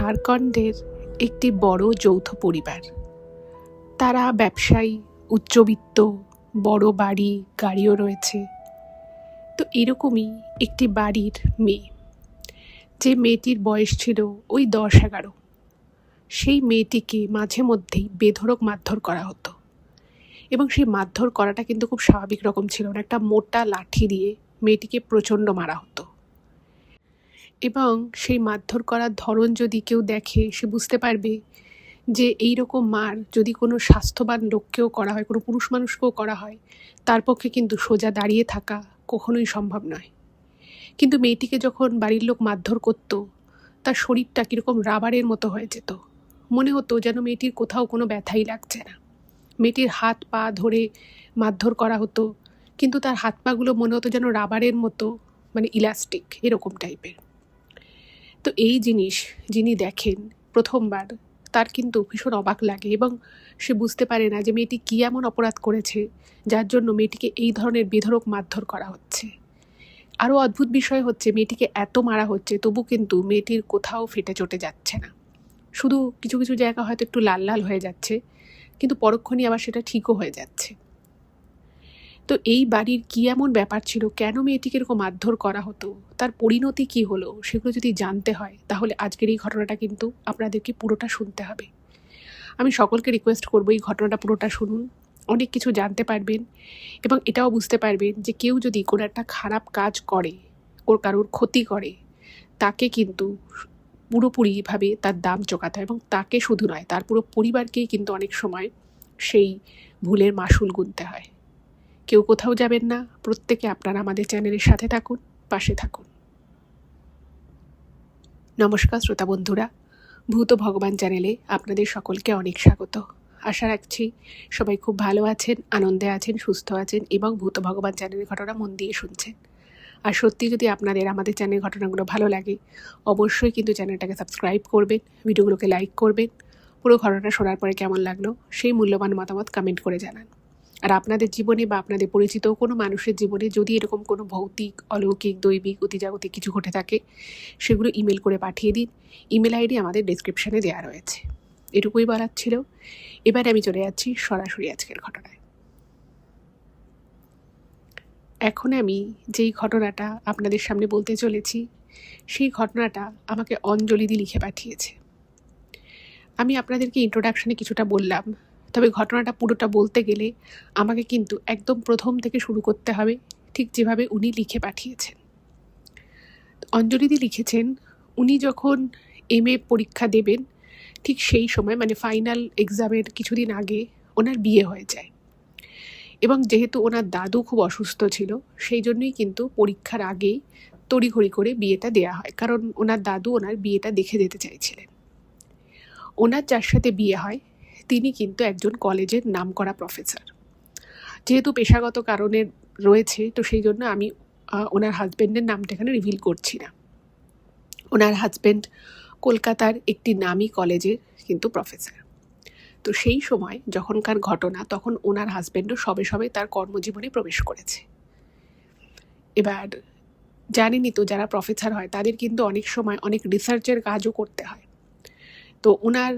ঝাড়খণ্ডের একটি বড় যৌথ পরিবার। তারা ব্যবসায়ী, উচ্চবিত্ত, বড় বাড়ি, গাড়িও রয়েছে। তো এরকমই একটি বাড়ির মেয়ে, যে মেয়েটির বয়স ছিল ওই 10-11, সেই মেয়েটিকে মাঝে মধ্যেই বেধড়ক মারধর করা হতো। এবং সেই মারধর করাটা কিন্তু খুব স্বাভাবিক রকম ছিল না। একটা মোটা লাঠি দিয়ে মেয়েটিকে প্রচণ্ড মারা হতো। এবং সেই মারধর করার ধরন যদি কেউ দেখে, সে বুঝতে পারবে যে এই রকম মার যদি কোনো স্বাস্থ্যবান লোককেও করা হয়, কোনো পুরুষ মানুষকেও করা হয়, তার পক্ষে কিন্তু সোজা দাঁড়িয়ে থাকা কখনোই সম্ভব নয়। কিন্তু মেয়েটিকে যখন বাড়ির লোক মারধর করত, তার শরীরটা কীরকম রাবারের মতো হয়ে যেত। মনে হতো যেন মেয়েটির কোথাও কোনো ব্যথাই লাগছে না। মেয়েটির হাত পা ধরে মারধর করা হতো, কিন্তু তার হাত পাগুলো মনে হতো যেন রাবারের মতো, মানে ইলাস্টিক এরকম টাইপের। তো এই জিনিস যিনি দেখেন প্রথমবার, তার কিন্তু ভীষণ অবাক লাগে এবং সে বুঝতে পারে না যে মেয়েটি কী এমন অপরাধ করেছে যার জন্য মেয়েটিকে এই ধরনের বেধড়ক মারধর করা হচ্ছে। আরও অদ্ভুত বিষয় হচ্ছে, মেয়েটিকে এত মারা হচ্ছে তবু কিন্তু মেয়েটির কোথাও ফেটে চটে যাচ্ছে না। শুধু কিছু কিছু জায়গা হয়তো একটু লাল লাল হয়ে যাচ্ছে, কিন্তু পরক্ষণই আবার সেটা ঠিকও হয়ে যাচ্ছে। তো এই বাড়ির কী এমন ব্যাপার ছিল, কেন মেয়েটিকে এরকম মারধর করা হতো, তার পরিণতি কী হলো, সেগুলো যদি জানতে হয় তাহলে আজকের এই ঘটনাটা কিন্তু আপনাদেরকে পুরোটা শুনতে হবে। আমি সকলকে রিকোয়েস্ট করবো এই ঘটনাটা পুরোটা শুনুন, অনেক কিছু জানতে পারবেন এবং এটাও বুঝতে পারবেন যে কেউ যদি কোনো একটা খারাপ কাজ করে, কারোর ক্ষতি করে, তাকে কিন্তু পুরোপুরিভাবে তার দাম চোকাতে হয় এবং তাকে শুধু নয়, তার পুরো পরিবারকেই কিন্তু অনেক সময় সেই ভুলের মাসুল গুনতে হয়। কেউ কোথাও যাবেন না, প্রত্যেকে আপনারা আমাদের চ্যানেলের সাথে থাকুন, পাশে থাকুন। নমস্কার শ্রোতা বন্ধুরা, ভূত ভগবান চ্যানেলে আপনাদের সকলকে অনেক স্বাগত। আশা রাখছি সবাই খুব ভালো আছেন, আনন্দে আছেন, সুস্থ আছেন এবং ভূত ভগবান চ্যানেলের ঘটনা মন দিয়ে শুনছেন। আর সত্যি যদি আপনাদের আমাদের চ্যানেলের ঘটনাগুলো ভালো লাগে, অবশ্যই কিন্তু চ্যানেলটাকে সাবস্ক্রাইব করবেন, ভিডিওগুলোকে লাইক করবেন। পুরো ঘটনাটা শোনার পরে কেমন লাগলো সেই মূল্যবান মতামত কমেন্ট করে জানান। আর আপনাদের জীবনে বা আপনাদের পরিচিত কোনো মানুষের জীবনে যদি এরকম কোনো ভৌতিক, অলৌকিক, দৈবিক, অতিজাগতিক কিছু ঘটে থাকে, সেগুলো ইমেল করে পাঠিয়ে দিন। ইমেল আইডি আমাদের ডেসক্রিপশানে দেওয়া রয়েছে। এটুকুই বলার ছিল। এবার আমি চলে যাচ্ছি সরাসরি আজকের ঘটনায়। এখন আমি যেই ঘটনাটা আপনাদের সামনে বলতে চলেছি, সেই ঘটনাটা আমাকে অঞ্জলিদি লিখে পাঠিয়েছে। আমি আপনাদেরকে ইন্ট্রোডাকশনে কিছুটা বললাম, তবে ঘটনাটা পুরোটা বলতে গেলে আমাকে কিন্তু একদম প্রথম থেকে শুরু করতে হবে, ঠিক যেভাবে উনি লিখে পাঠিয়েছেন। অঞ্জলিদি লিখেছেন, উনি যখন MA পরীক্ষা দেবেন ঠিক সেই সময়, মানে ফাইনাল এক্সামের কিছুদিন আগে ওনার বিয়ে হয়ে যায়। এবং যেহেতু ওনার দাদু খুব অসুস্থ ছিল, সেই জন্যই কিন্তু পরীক্ষার আগেই তড়িঘড়ি করে বিয়েটা দেয়া হয়, কারণ ওনার দাদু ওনার বিয়েটা দেখে যেতে চাইছিলেন। ওনার যার সাথে বিয়ে হয় তিনি কিন্তু একজন কলেজের নামকরা প্রফেসর। যেহেতু পেশাগত কারণে রয়েছে, তো সেই জন্য আমি ওনার হাজব্যান্ডের নামটা এখানে রিভিল করছি না। ওনার হাজব্যান্ড কলকাতার একটি নামী কলেজের কিন্তু প্রফেসর। তো সেই সময় যখনকার ঘটনা, তখন ওনার হাজব্যান্ডও সবে সবে তার কর্মজীবনে প্রবেশ করেছে। এবার জানেনই তো, যারা প্রফেসর হয় তাদের কিন্তু অনেক সময় অনেক রিসার্চের কাজও করতে হয়। তো ওনার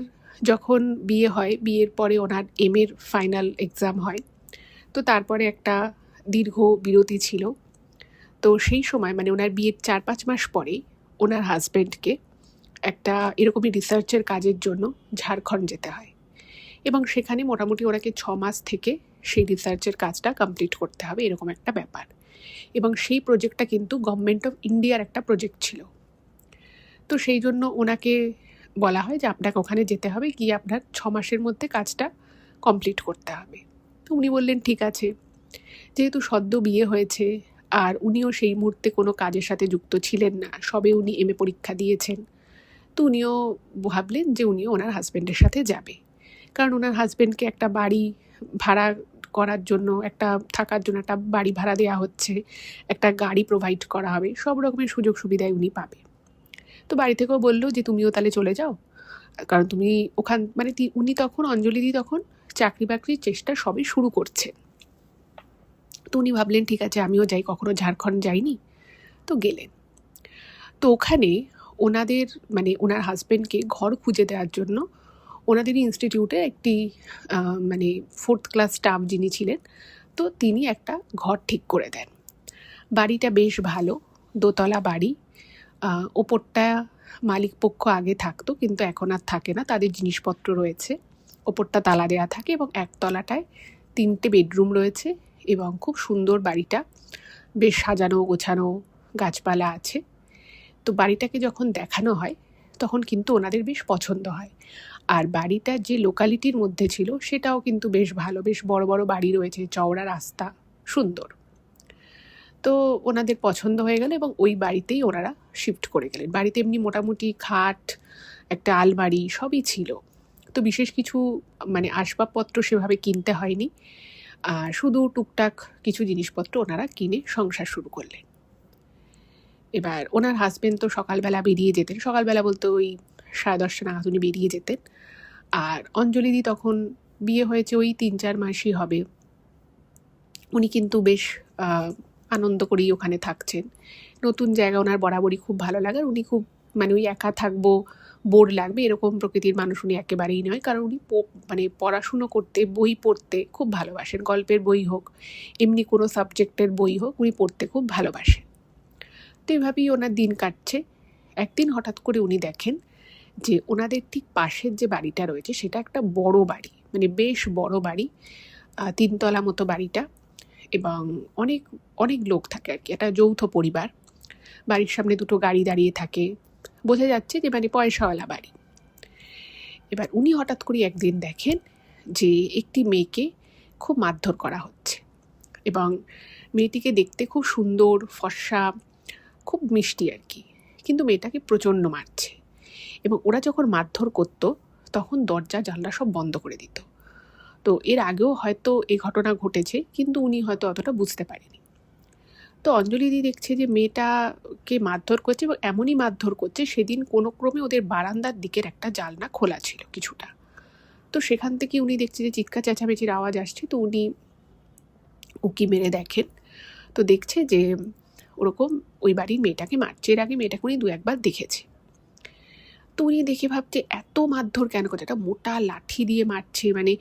যখন বিয়ে হয়, বিয়ের পরে ওনার MA ফাইনাল এক্সাম হয়, তো তারপরে একটা দীর্ঘ বিরতি ছিল। তো সেই সময়, মানে ওনার বিয়ের 4-5 মাস পরেই ওনার হাজব্যান্ডকে একটা এরকমই রিসার্চের কাজের জন্য ঝাড়খণ্ড যেতে হয় এবং সেখানে মোটামুটি ওনাকে 6 মাস থেকে সেই রিসার্চের কাজটা কমপ্লিট করতে হবে, এরকম একটা ব্যাপার। এবং সেই প্রজেক্টটা কিন্তু গভর্নমেন্ট অফ ইন্ডিয়ার একটা প্রজেক্ট ছিল। তো সেই জন্য ওনাকে বলা হয় যে আপনাকে ওখানে যেতে হবে, গিয়ে আপনার 6 মাসের মধ্যে কাজটা কমপ্লিট করতে হবে। তো উনি বললেন ঠিক আছে। যেহেতু সদ্য বিয়ে হয়েছে আর উনিও সেই মুহূর্তে কোনো কাজের সাথে যুক্ত ছিলেন না, সবে উনি MA পরীক্ষা দিয়েছেন, তো উনিও ভাবলেন যে উনিও ওনার হাজব্যান্ডের সাথে যাবে। কারণ ওনার হাজব্যান্ডকে একটা বাড়ি ভাড়া করার জন্য, একটা থাকার জন্য একটা বাড়ি ভাড়া দেওয়া হচ্ছে, একটা গাড়ি প্রোভাইড করা হবে, সব রকমের সুযোগ সুবিধাই উনি পাবে। তো বাড়ি থেকেও বললো যে তুমিও তাহলে চলে যাও, কারণ তুমি ওখান, মানে উনি তখন, অঞ্জলিদি তখন চাকরি বাকরির চেষ্টা সবে শুরু করছে। তো উনি ভাবলেন ঠিক আছে আমিও যাই, কখনো ঝাড়খণ্ড যাইনি, তো গেলেন। তো ওখানে ওনাদের মানে ওনার হাজব্যান্ডকে ঘর খুঁজে দেওয়ার জন্য ওনাদেরই ইনস্টিটিউটে একটি মানে 4th ক্লাস স্টাফ যিনি ছিলেন, তো তিনি একটা ঘর ঠিক করে দেন। বাড়িটা বেশ ভালো, দোতলা বাড়ি। ওপরটা মালিকপক্ষ আগে থাকতো, কিন্তু এখন আর থাকে না, তাদের জিনিসপত্র রয়েছে। ওপরটা তালা দেওয়া থাকে এবং একতলাটায় 3টে বেডরুম রয়েছে এবং খুব সুন্দর বাড়িটা, বেশ সাজানো গোছানো, গাছপালা আছে। তো বাড়িটাকে যখন দেখানো হয় তখন কিন্তু ওনাদের বেশ পছন্দ হয়। আর বাড়িটা যে লোকালিটির মধ্যে ছিল সেটাও কিন্তু বেশ ভালো, বেশ বড় বড় বাড়ি রয়েছে, চওড়া রাস্তা, সুন্দর। তো ওনাদের পছন্দ হয়ে গেল এবং ওই বাড়িতেই ওনারা শিফট করে গেলেন। বাড়িতে এমনি মোটামুটি খাট, একটা আলমারি সবই ছিল। তো বিশেষ কিছু মানে আসবাবপত্র সেভাবে কিনতে হয়নি, শুধু টুকটাক কিছু জিনিসপত্র ওনারা কিনে সংসার শুরু করলেন। এবার ওনার হাজবেন্ড তো সকালবেলা বেরিয়ে যেতেন, সকালবেলা বলতে ওই 10:30 নাগাদ উনি বেরিয়ে যেতেন। আর অঞ্জলিদি তখন বিয়ে হয়েছে ওই 3-4 মাসই হবে। উনি কিন্তু বেশ আনন্দ করেই ওখানে থাকছেন। নতুন জায়গা ওনার বরাবরই খুব ভালো লাগে। উনি খুব মানে ওই একা থাকবো, বোর লাগবে এরকম প্রকৃতির মানুষ উনি একেবারেই নয়। কারণ উনি মানে পড়াশুনো করতে, বই পড়তে খুব ভালোবাসেন। গল্পের বই হোক, এমনি কোনো সাবজেক্টের বই হোক, উনি পড়তে খুব ভালোবাসেন। তো এভাবেই ওনার দিন কাটছে। একদিন হঠাৎ করে উনি দেখেন যে ওনাদের ঠিক পাশের যে বাড়িটা রয়েছে সেটা একটা বড় বাড়ি, মানে বেশ বড় বাড়ি, 3 তলা মতো বাড়িটা, এবং অনেক অনেক লোক থাকে আর কি, একটা যৌথ পরিবার। বাড়ির সামনে 2টো গাড়ি দাঁড়িয়ে থাকে, বোঝা যাচ্ছে যে মানে পয়সাওয়ালা বাড়ি। এবার উনি হঠাৎ করে একদিন দেখেন যে একটি মেয়েকে খুব মারধর করা হচ্ছে, এবং মেয়েটিকে দেখতে খুব সুন্দর, ফর্সা, খুব মিষ্টি আর কি, কিন্তু মেয়েটাকে প্রচণ্ড মারছে। এবং ওরা যখন মারধর করতো তখন দরজা জানলা সব বন্ধ করে দিত। তো এর আগেও হয়তো এই ঘটনা ঘটেছে, কিন্তু উনি হয়তো অতটা বুঝতে পারেনি। তো অঞ্জলিদি দেখছে যে মেয়েটাকে মারধর করছে, এবং এমনই মারধর করছে, সেদিন কোনো ক্রমে ওদের বারান্দার দিকের একটা জানলা খোলা ছিল কিছুটা। তো সেখান থেকে উনি দেখছে যে চিৎকার চেঁচামেচির আওয়াজ আসছে। তো উনি উকি মেরে দেখেন, তো দেখছে যে ওরকম ওই বাড়ির মেয়েটাকে মারছে। এর আগে মেয়েটাকে উনি 2-1 বার দেখেছে। তো উনি দেখে ভাবছে এত মারধর কেন করছে, একটা মোটা লাঠি দিয়ে মারছে, মানে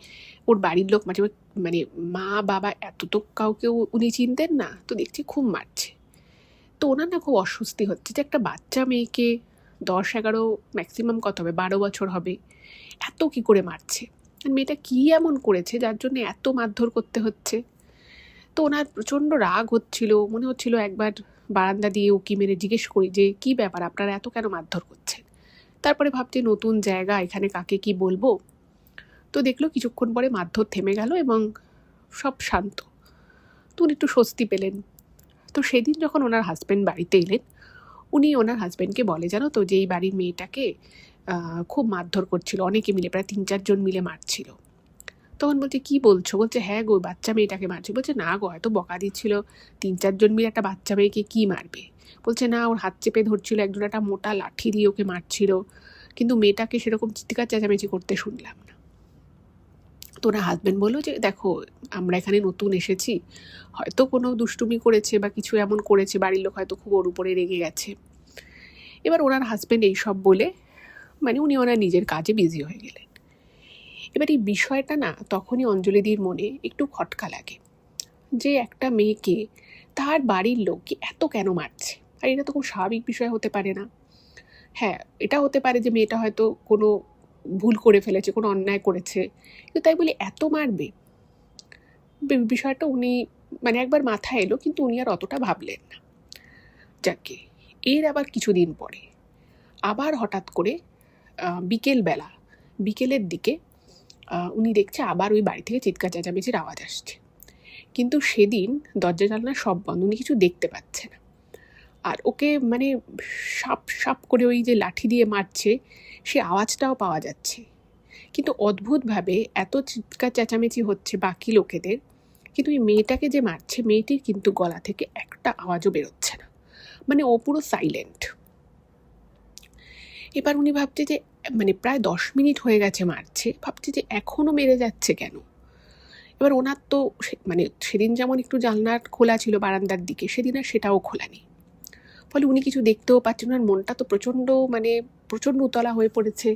ওর বাড়ির লোক মাঝে মানে মা বাবা এত তো কাউকেও উনি চিনতেন না, তো দেখছি খুব মারছে। তো ওনার না খুব অস্বস্তি হচ্ছে যে একটা বাচ্চা মেয়েকে 10-11, ম্যাক্সিমাম কত হবে, 12 বছর হবে, এত কি করে মারছে, আর মেয়েটা কি এমন করেছে যার জন্য এত মারধর করতে হচ্ছে। তো ওনার প্রচণ্ড রাগ হচ্ছিল, মনে হচ্ছিল একবার বারান্দা দিয়ে উকি মেরে জিজ্ঞেস করি যে কি ব্যাপার, আপনারা এত কেন মারধর করছেন। তারপরে ভাবছে নতুন জায়গা, এখানে কাকে কি বলবো। তো দেখলো কিছুক্ষণ পরে মারধর থেমে গেল এবং সব শান্ত। তো উনি একটু স্বস্তি পেলেন। তো সেদিন যখন ওনার হাজব্যান্ড বাড়িতে এলেন, উনি ওনার হাজব্যান্ডকে বলে, জানো তো যে এই বাড়ির মেয়েটাকে খুব মারধর করছিল, অনেকে মিলে, প্রায় 3-4 জন মিলে মারছিল। তখন বলছে কি বলছো, বলছে হ্যাঁ গো, বাচ্চা মেয়েটাকে মারছে। বলছে না গো, হয়তো বকা দিচ্ছিল, 3-4 জন মিলে একটা বাচ্চা মেয়েকে কি মারবে। বলছে না, ওর হাত চেপে ধরছিল, একজন একটা মোটা লাঠি দিয়ে ওকে মারছিল, কিন্তু মেয়েটাকে সেরকম চিৎকার চেঁচামেচি করতে শুনলাম না। তো ওনার হাজব্যান্ড বললো যে দেখো, আমরা এখানে নতুন এসেছি, হয়তো কোনো দুষ্টুমি করেছে বা কিছু এমন করেছে, বাড়ির লোক হয়তো খুব ওর উপরে রেগে গেছে। এবার ওনার হাজব্যান্ড এইসব বলে মানে উনি ওনার নিজের কাজে বিজি হয়ে গেলেন। এবার এই বিষয়টা না তখনই অঞ্জলিদির মনে একটু খটকা লাগে যে একটা মেয়েকে তার বাড়ির লোক কি এত কেন মারছে, আর এটা তো খুব স্বাভাবিক বিষয় হতে পারে না। হ্যাঁ, এটা হতে পারে যে মেয়েটা হয়তো কোনো ভুল করে ফেলেছে, কোনো অন্যায় করেছে, কিন্তু তাই বলে এত মারবে, বিষয়টা উনি মানে একবার মাথায় এলো, কিন্তু উনি আর অতটা ভাবলেন না। যাকে এর আবার কিছুদিন পরে আবার হঠাৎ করে বিকেলের দিকে উনি দেখছে আবার ওই বাড়ি থেকে চিৎকার চেঁচামেচির আওয়াজ আসছে, কিন্তু সেদিন দরজা জানলা সব বন্ধ, উনি কিছু দেখতে পাচ্ছে না। আর ওকে মানে সাপ সাপ করে ওই যে লাঠি দিয়ে মারছে সে আওয়াজটাও পাওয়া যাচ্ছে, কিন্তু অদ্ভুতভাবে এত চিৎকার চেঁচামেচি হচ্ছে বাকি লোকেদের, কিন্তু ওই মেয়েটাকে যে মারছে মেয়েটির কিন্তু গলা থেকে একটা আওয়াজও বেরোচ্ছে না, মানে ও পুরো সাইলেন্ট। এবার উনি ভাবছে যে মানে প্রায় 10 মিনিট হয়ে গেছে মারছে, ভাবছে যে এখনও মেরে যাচ্ছে কেন। এবার ওনার তো মানে সেদিন যেমন একটু জানলা খোলা ছিল বারান্দার দিকে, সেদিন আর সেটাও খোলা নেই। ফলে উনি কিছু দেখতেও পাচ্ছেন, ওনার মনটা তো প্রচণ্ড উতলা হয়ে পড়েছে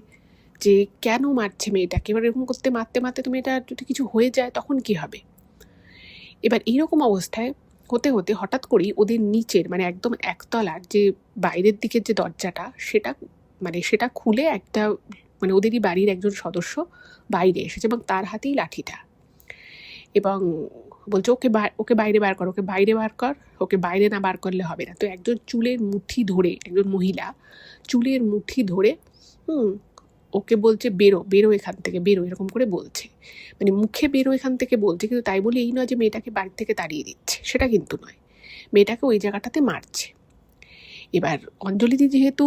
যে কেন মারছে মেয়েটাকে। এবার এরকম করতে মারতে মারতে তো মেয়েটা যদি কিছু হয়ে যায় তখন কি হবে। এবার এইরকম অবস্থায় হতে হতে হঠাৎ করেই ওদের নিচের একদম একতলার যে বাইরের দিকের যে দরজাটা সেটা খুলে একটা ওদেরই বাড়ির একজন সদস্য বাইরে এসেছে এবং তার হাতেই লাঠিটা, এবং বলছে ওকে বাইরে বার কর, ওকে বাইরে না বার করলে হবে না। তো একজন মহিলা চুলের মুঠি ধরে ওকে বলছে বেরো এখান থেকে, বেরো, এরকম করে বলছে। মুখে বেরো এখান থেকে বলছে, কিন্তু তাই বলে এই নয় যে মেয়েটাকে বাড়ি থেকে তাড়িয়ে দিচ্ছে, সেটা কিন্তু নয়, মেয়েটাকে ওই জায়গাটাতে মারছে। এবার অঞ্জলিদি যেহেতু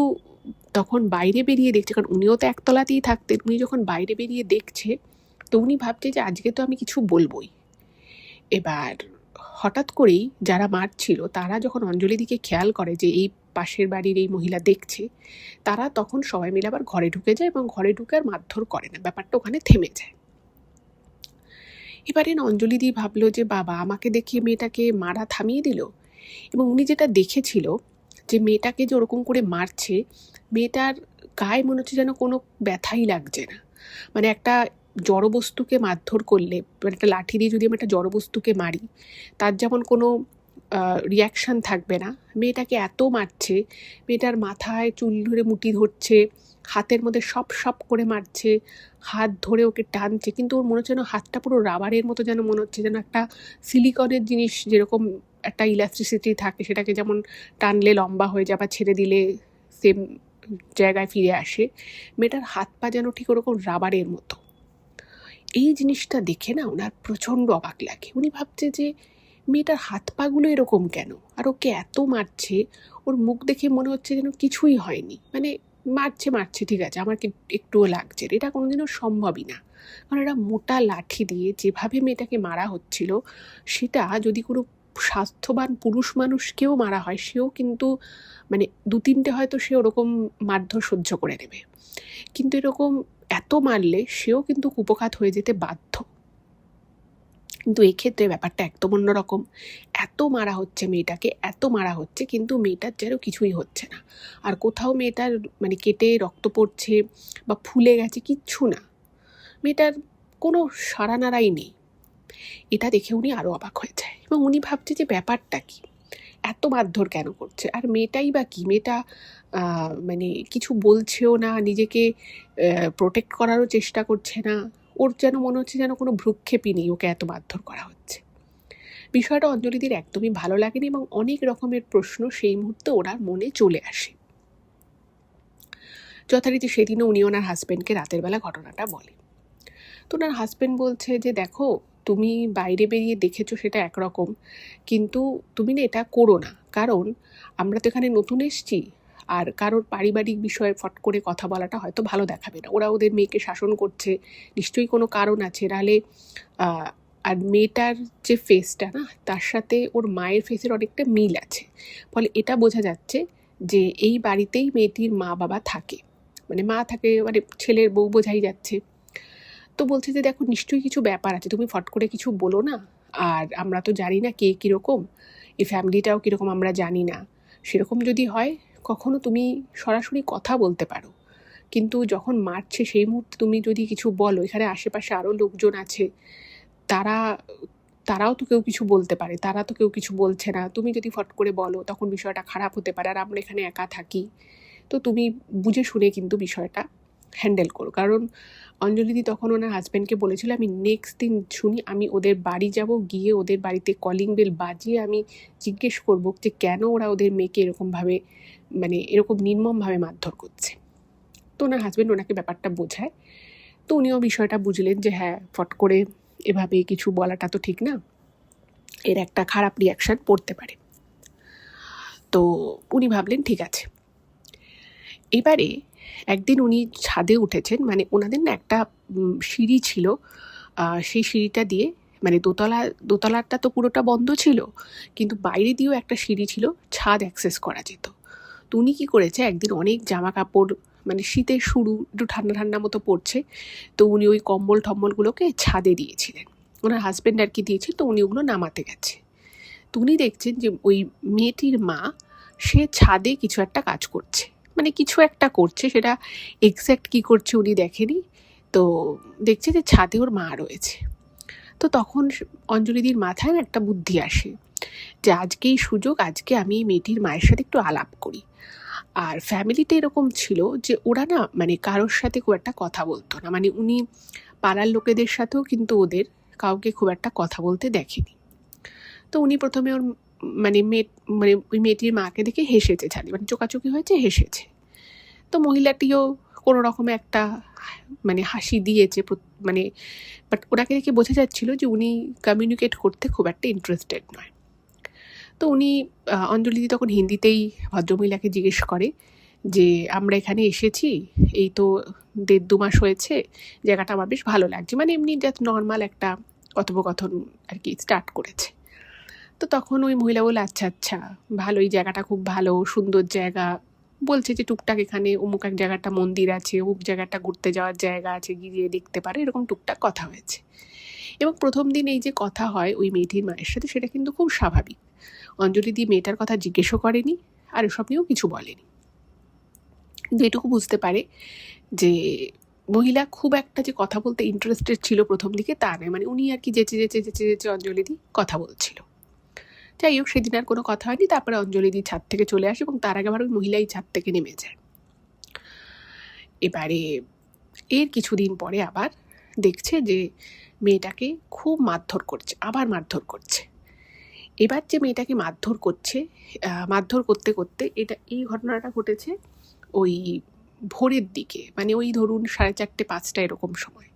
তখন বাইরে বেরিয়ে দেখছে, কারণ উনিও তো একতলাতেই থাকতেন, উনি যখন বাইরে বেরিয়ে দেখছে তো উনি ভাবছে যে আজকে তো আমি কিছু বলবোই। এবার হঠাৎ করেই যারা মারছিল তারা যখন অঞ্জলিদিকে খেয়াল করে যে এই পাশের বাড়ির এই মহিলা দেখছে, তারা তখন সবাই মিলে আবার ঘরে ঢুকে যায় এবং ঘরে ঢুকে আর মারধর করে না, ব্যাপারটা ওখানে থেমে যায়। এবারে অঞ্জলিদি ভাবলো যে বাবা, আমাকে দেখিয়ে মেয়েটাকে মারা থামিয়ে দিল। এবং উনি যেটা দেখেছিল যে মেয়েটাকে যে ওরকম করে মারছে, মেয়েটার গায়ে মনে হচ্ছে যেন কোনো ব্যথাই লাগছে না। একটা জড়বস্তুকে মারধর করলে, একটা লাঠি দিয়ে যদি আমি একটা জড়বস্তুকে মারি, তার যেমন কোনো রিয়াকশান থাকবে না, মেয়েটাকে এত মারছে, মেয়েটার মাথায় চুল ধরে মুঠি ধরছে, হাতের মধ্যে সপ করে মারছে, হাত ধরে ওকে টানছে, কিন্তু ওর মনে হচ্ছে যেন হাতটা পুরো রাবারের মতো, যেন মনে হচ্ছে যেন একটা সিলিকনের জিনিস যেরকম একটা ইলাস্ট্রিসিটি থাকে, সেটাকে যেমন টানলে লম্বা হয়ে যায় বা ছেড়ে দিলে সেম জায়গায় ফিরে আসে, মেয়েটার হাত পা যেন ঠিক ওরকম রাবারের মতো। এই জিনিসটা দেখে না ওনার প্রচণ্ড অবাক লাগে। উনি ভাবছে যে মেয়েটার হাত পাগুলো এরকম কেন, আর ওকে এত মারছে, ওর মুখ দেখে মনে হচ্ছে যেন কিছুই হয়নি, মারছে ঠিক আছে, আমার একটুও লাগছে, এটা কোনোদিনও সম্ভবই না। কারণ এটা মোটা লাঠি দিয়ে যেভাবে মেয়েটাকে মারা হচ্ছিল, সেটা যদি কোনো স্বাস্থ্যবান পুরুষ মানুষকেও মারা হয়, সেও কিন্তু 2-3টে হয়তো সে ওরকম মারধর সহ্য করে নেবে, কিন্তু এরকম এত মারলে সেও কিন্তু কুপোকাত হয়ে যেতে বাধ্য। কিন্তু এক্ষেত্রে ব্যাপারটা একদম অন্যরকম। এত মারা হচ্ছে মেয়েটাকে, এত মারা হচ্ছে, কিন্তু মেয়েটার যেন কিছুই হচ্ছে না, আর কোথাও মেয়েটার কেটে রক্ত পড়ছে বা ফুলে গেছে কিচ্ছু না, মেয়েটার কোনো সাড়া নাড়াই নেই। এটা দেখে উনি আরও অবাক হয়ে যায় এবং উনি ভাবছে যে ব্যাপারটা কি, এত মারধর কেন করছে, আর মেয়েটাই বা কি, মেয়েটা কিছু বলছেও না, নিজেকে প্রোটেক্ট করারও চেষ্টা করছে না, ওর যেন মনে হচ্ছে যেন কোনো ভ্রুক্ষেপই নেই, ওকে এত মারধর করা হচ্ছে। বিষয়টা অঞ্জলিদির একদমই ভালো লাগেনি এবং অনেক রকমের প্রশ্ন সেই মুহূর্তে ওনার মনে চলে আসে। যথারীতি সেদিনও উনি ওনার হাজব্যান্ডকে রাতের বেলা ঘটনাটা বলে। তো ওনার হাজব্যান্ড বলছে যে দেখো, তুমি বাইরে বেরিয়ে দেখেছো সেটা একরকম, কিন্তু তুমি না এটা করো না, কারণ আমরা তো এখানে নতুন এসছি, আর কারোর পারিবারিক বিষয়ে ফট করে কথা বলাটা হয়তো ভালো দেখাবে না। ওরা ওদের মেয়েকে শাসন করছে, নিশ্চয়ই কোনো কারণ আছে, নাহলে আর মেয়েটার যে ফেসটা না, তার সাথে ওর মায়ের ফেসের অনেকটা মিল আছে, ফলে এটা বোঝা যাচ্ছে যে এই বাড়িতেই মেয়েটির মা বাবা থাকে, মা থাকে, ছেলের বউ বোঝাই যাচ্ছে। তো বলছে যে দেখো, নিশ্চয়ই কিছু ব্যাপার আছে, তুমি ফট করে কিছু বলো না, আর আমরা তো জানি না কে কীরকম, এই ফ্যামিলিটাও কীরকম আমরা জানি না, সেরকম যদি হয় কখনো তুমি সরাসরি কথা বলতে পারো, কিন্তু যখন মারছে সেই মুহূর্তে তুমি যদি কিছু বলো, এখানে আশেপাশে আরও লোকজন আছে, তারাও তো কেউ কিছু বলতে পারে, তারা তো কেউ কিছু বলছে না, তুমি যদি ফট করে বলো তখন বিষয়টা খারাপ হতে পারে, আর আমরা এখানে একা থাকি, তো তুমি বুঝে শুনে কিন্তু বিষয়টা হ্যান্ডেল করো। কারণ অঞ্জলিদি তখন ওনার হাজব্যান্ডকে বলেছিল, আমি নেক্সট দিন শুনি, আমি ওদের বাড়ি যাব, গিয়ে ওদের বাড়িতে কলিং বেল বাজিয়ে আমি জিজ্ঞেস করবো যে কেন ওরা ওদের মেয়েকে এরকমভাবে এরকম নির্মমভাবে মারধর করছে। তো ওনার হাজব্যান্ড ওনাকে ব্যাপারটা বোঝায়, তো উনিও বিষয়টা বুঝলেন যে হ্যাঁ, ফট করে এভাবে কিছু বলাটা তো ঠিক না, এর একটা খারাপ রিয়াকশান পড়তে পারে। তো উনি ভাবলেন ঠিক আছে। এবারে একদিন উনি ছাদে উঠেছেন, ওনাদের না একটা সিঁড়ি ছিল, সেই সিঁড়িটা দিয়ে দোতলাটা তো পুরোটা বন্ধ ছিল, কিন্তু বাইরে দিয়েও একটা সিঁড়ি ছিল, ছাদ অ্যাক্সেস করা যেত। তো উনি কী করেছে, একদিন অনেক জামা কাপড় শীতের শুরু, একটু ঠান্ডা ঠান্ডা মতো পড়ছে, তো উনি ওই কম্বল টম্বলগুলোকে ছাদে দিয়েছিলেন, ওনার হাজব্যান্ড আর কি দিয়েছে, তো উনি ওগুলো নামাতে গেছে। তো উনি দেখছেন যে ওই মেয়েটির মা সে ছাদে কিছু একটা কাজ করছে, মানে কিছু একটা করছে, সেটা এক্স্যাক্ট কী করছে উনি দেখেনি। তো দেখছে যে ছাদে ওর মা রয়েছে। তো তখন অঞ্জলিদির মাথায় একটা বুদ্ধি আসে যে আজকেই সুযোগ, আজকে আমি এই মেয়েটির মায়ের সাথে একটু আলাপ করি। আর ফ্যামিলিতে এরকম ছিল যে ওরা না মানে কারোর সাথে খুব একটা কথা বলতো না, মানে উনি পাড়ার লোকেদের সাথেও কিন্তু ওদের কাউকে খুব একটা কথা বলতে দেখেনি। তো উনি প্রথমে ওর মানে ওই মেয়েটির মাকে দেখে হেসেছে, ছাড়ি মানে চোকাচোকি হয়েছে, হেসেছে। তো মহিলাটিও কোনো রকমে একটা মানে হাসি দিয়েছে, মানে বাট ওনাকে দেখে বোঝা যাচ্ছিল যে উনি কমিউনিকেট করতে খুব একটা ইন্টারেস্টেড নয়। তো উনি অঞ্জলিদি তখন হিন্দিতেই ভদ্রমহিলাকে জিজ্ঞেস করে যে আমরা এখানে এসেছি, এই তো 1.5-2 মাস হয়েছে, জায়গাটা আমার বেশ ভালো লাগছে, মানে এমনি জাস্ট নর্মাল একটা কথোপকথন আর কি স্টার্ট করেছে। তো তখন ওই মহিলা বলে আচ্ছা আচ্ছা ভালোই, জায়গাটা খুব ভালো, সুন্দর জায়গা, বলছে যে টুকটাক এখানে অমুক এক জায়গাটা মন্দির আছে, অমুক জায়গাটা ঘুরতে যাওয়ার জায়গা আছে, গিয়ে দেখতে পারে, এরকম টুকটাক কথা হয়েছে। এবং প্রথম দিন এই যে কথা হয় ওই মেয়েটির মায়ের সাথে, সেটা কিন্তু খুব স্বাভাবিক। অঞ্জলিদি মেয়েটার কথা জিজ্ঞেসও করেনি আর এসব নিয়েও কিছু বলেনি। কিন্তু এটুকু বুঝতে পারে যে মহিলা খুব একটা যে কথা বলতে ইন্টারেস্টেড ছিল প্রথম দিকে তা নয়, মানে উনি আর কি যেচে যেচে যেচে যেচে অঞ্জলিদি কথা বলছিল। যাই হোক, সেদিন আর কোনো কথা হয়নি। তারপরে অঞ্জলিদি ছাদ থেকে চলে আসে এবং তার আগে আবার ওই মহিলাই ছাদ থেকে নেমে যায়। এবারে এর কিছুদিন পরে আবার দেখছে যে মেয়েটাকে খুব মারধর করছে, আবার মারধর করছে। এবার যে মেয়েটাকে মারধর করছে, মারধর করতে করতে এই ঘটনাটা ঘটেছে ওই ভোরের দিকে, মানে ওই ধরুন 4:30-5টা এরকম সময়।